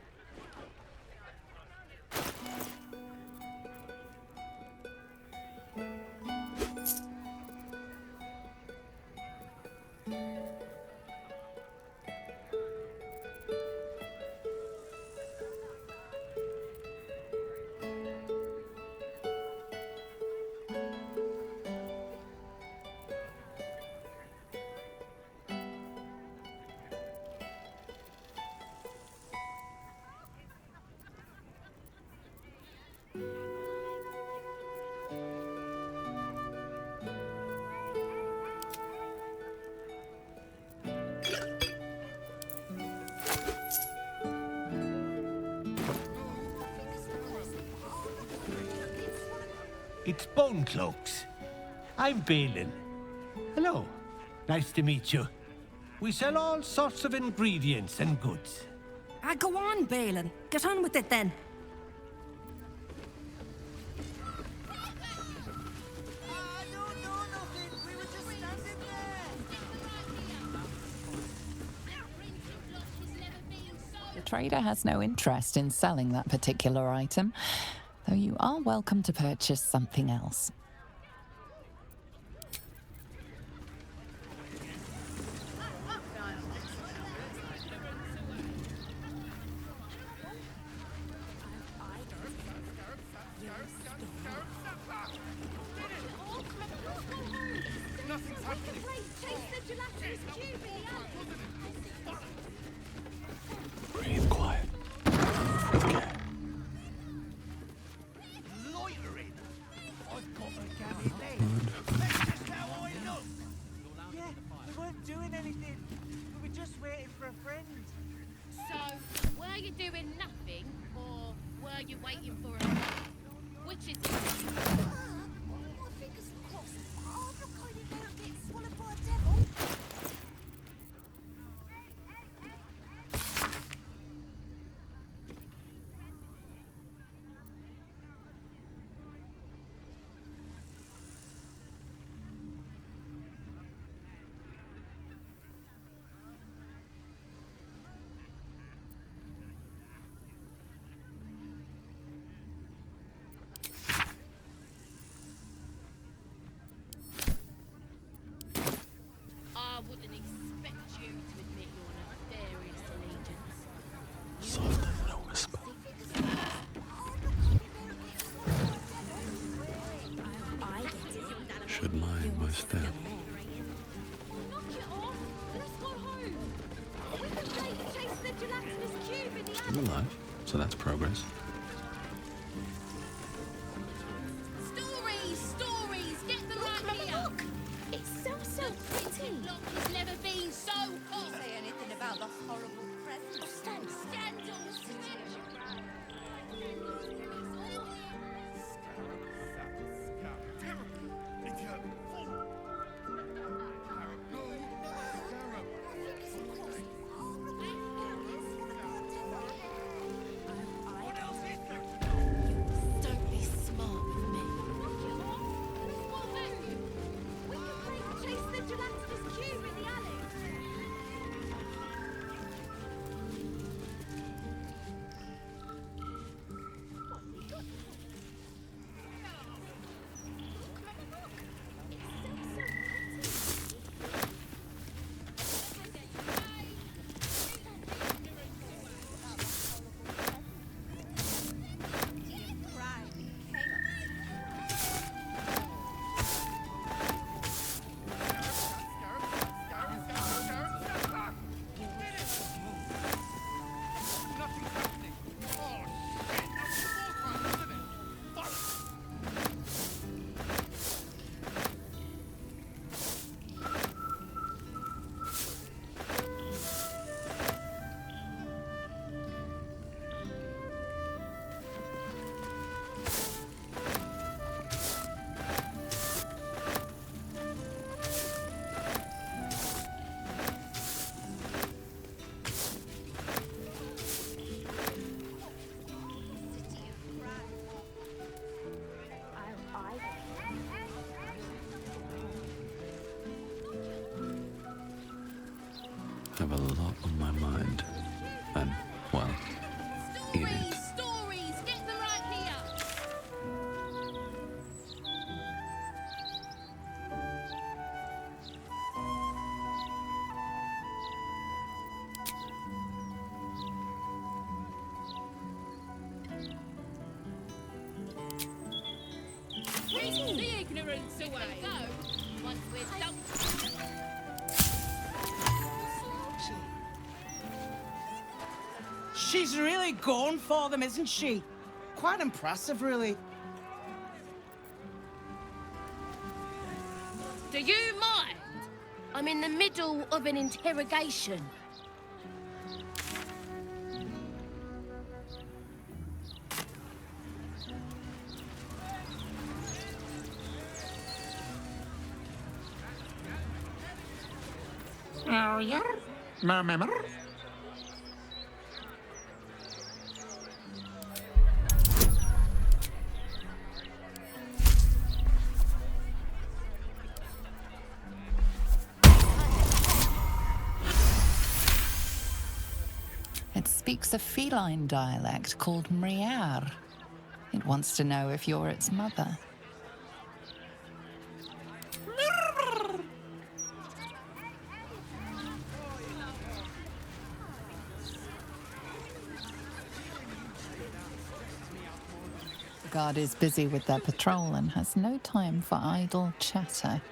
It's Bone Cloaks. I'm Balin. Hello. Nice to meet you. We sell all sorts of ingredients and goods. Go on, Balin. Get on with it, then. The trader has no interest in selling that particular item, though you are welcome to purchase something else. Breathe quiet. Move with care. Loitering. I've got a gammy leg. That's just how I look. Yeah, we weren't doing anything. We were just waiting for a friend. So, were you doing nothing, or were you waiting for a friend? Which is it? My fingers crossed. I'm not going to get swallowed by a devil. I wouldn't expect you to admit your nefarious allegiance. Softer than a whisper. Should mind my step. Knock it off! Let's go home! We can chase the gelatinous cube in the I'm alive, so that's progress. Stories! Stories! Get the light here! Look! It's so pretty! Look, it's never been so hot! Say anything about the horrible present. Scandals! Don't be smart with me. What about you? We can chase the gelatinous cube in the alley. have a lot on my mind. And, well, in it. Stories! Get them right here! Bring the ignorance away! Go! Once we're done. She's really going for them, isn't she? Quite impressive, really. Do you mind? I'm in the middle of an interrogation. Oh, yeah? Remember? It speaks a feline dialect called Mriar. It wants to know if you're its mother. The guard is busy with their patrol and has no time for idle chatter.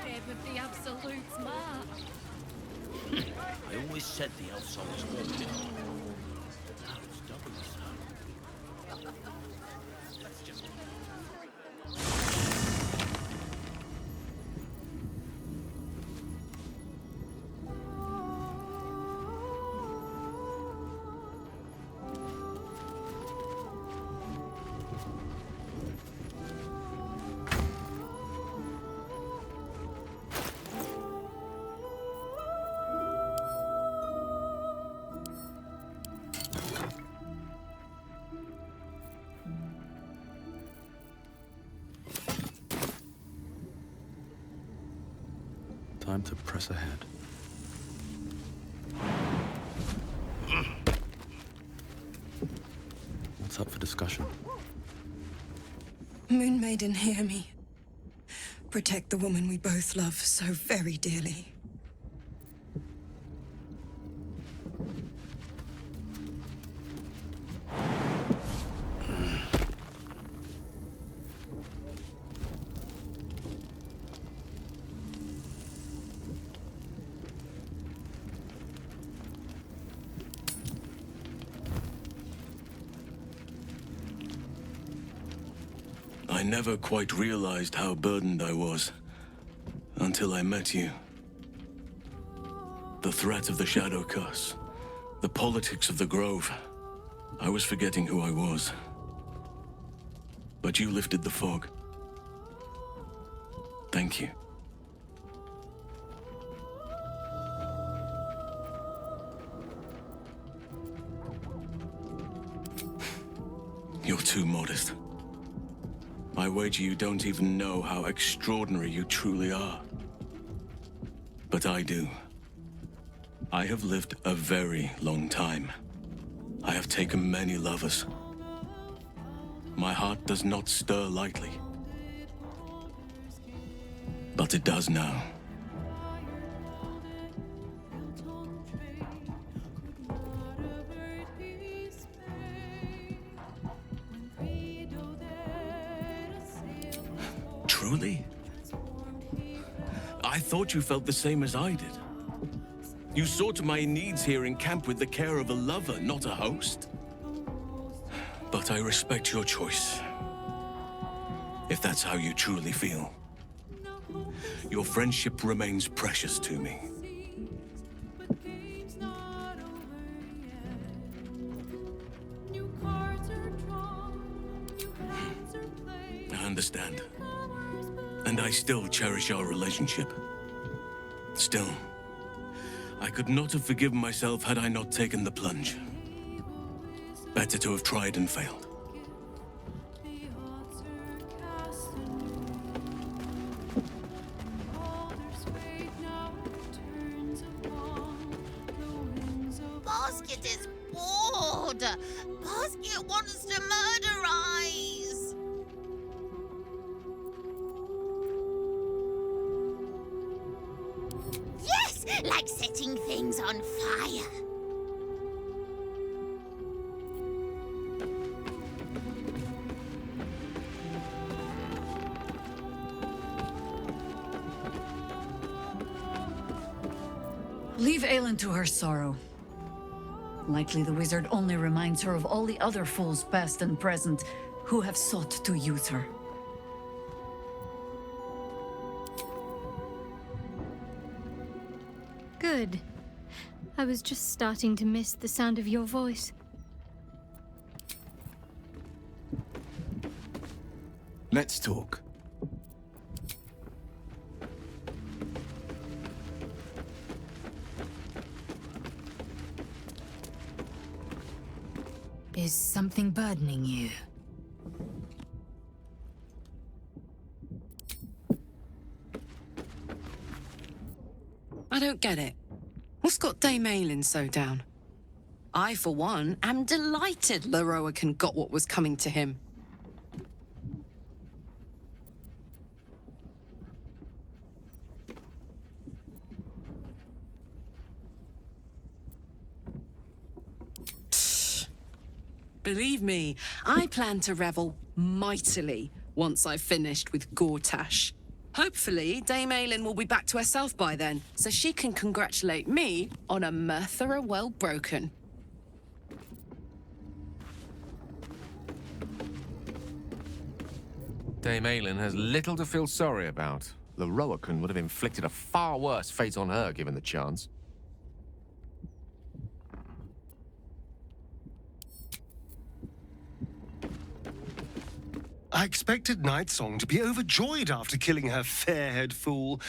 Dead with the absolute mark. I always said the elf song was haunted. Now it's doubly so. Let's just... Time to press ahead. What's up for discussion? Moon Maiden, hear me. Protect the woman we both love so very dearly. I never quite realized how burdened I was until I met you. The threat of the Shadow Curse, the politics of the Grove. I was forgetting who I was. But you lifted the fog. Thank you. You're too modest. I wager you don't even know how extraordinary you truly are. But I do. I have lived a very long time. I have taken many lovers. My heart does not stir lightly. But it does now. Truly? I thought you felt the same as I did. You saw to my needs here in camp with the care of a lover, not a host. But I respect your choice. If that's how you truly feel. Your friendship remains precious to me. I understand. And I still cherish our relationship. Still, I could not have forgiven myself had I not taken the plunge. Better to have tried and failed. Basket is bored. Basket wants to murderize. Yes, like setting things on fire. Leave Aelin to her sorrow. Likely the wizard only reminds her of all the other fools past and present who have sought to use her. Good. I was just starting to miss the sound of your voice. Let's talk. Is something burdening you? I don't get it. What's got Dame Aelin so down? I, for one, am delighted Lorroakan got what was coming to him. Believe me, I plan to revel mightily once I've finished with Gortash. Hopefully, Dame Aelin will be back to herself by then, so she can congratulate me on a Merthera well broken. Dame Aelin has little to feel sorry about. Lorroakan would have inflicted a far worse fate on her given the chance. I expected Nightsong to be overjoyed after killing her fair-haired fool.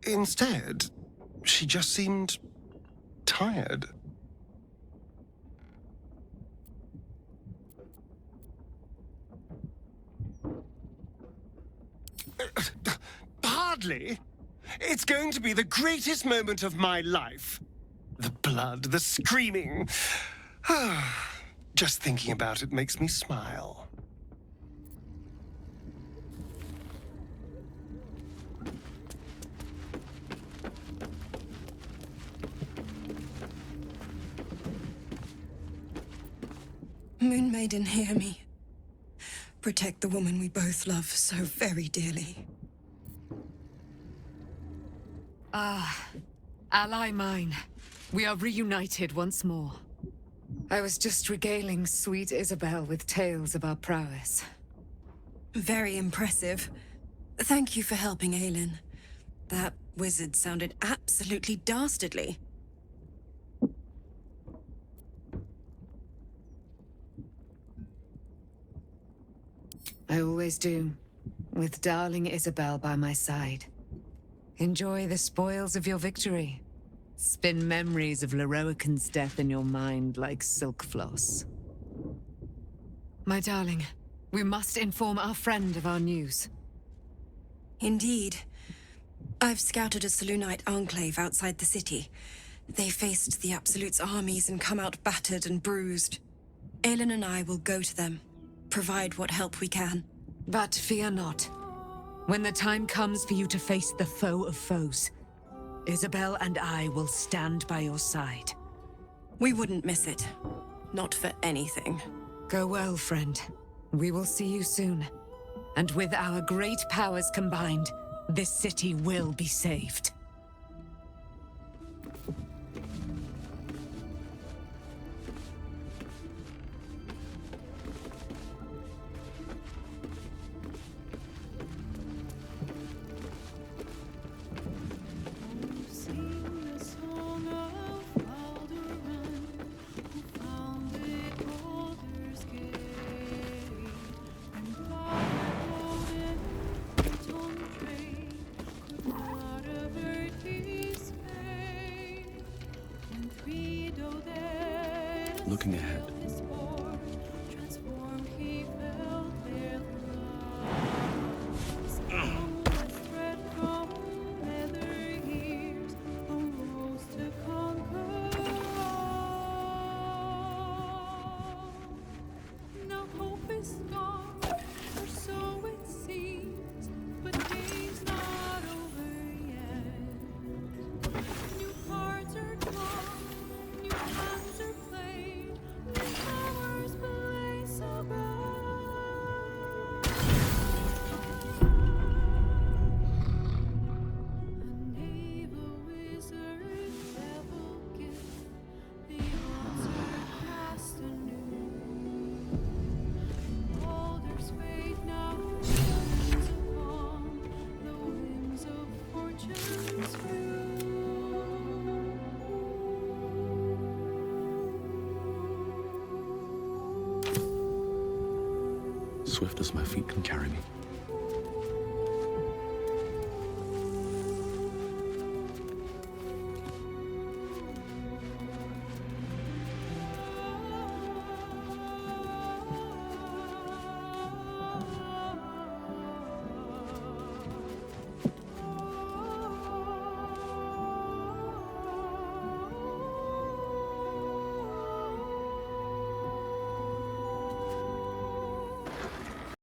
Instead, she just seemed tired. Hardly. It's going to be the greatest moment of my life. The blood, the screaming. Just thinking about it makes me smile. Moon Maiden, hear me. Protect the woman we both love so very dearly. Ah, ally mine. We are reunited once more. I was just regaling sweet Isabel with tales of our prowess. Very impressive. Thank you for helping Aelin. That wizard sounded absolutely dastardly. I always do, with darling Isabel by my side. Enjoy the spoils of your victory. Spin memories of Lorroakan's death in your mind like silk floss. My darling, we must inform our friend of our news. Indeed. I've scouted a Selûnite enclave outside the city. They faced the Absolute's armies and come out battered and bruised. Aelin and I will go to them. Provide what help we can. But fear not. When the time comes for you to face the foe of foes, Isabel and I will stand by your side. We wouldn't miss it. Not for anything. Go well, friend. We will see you soon. And with our great powers combined, this city will be saved. looking ahead. Swift as my feet can carry me.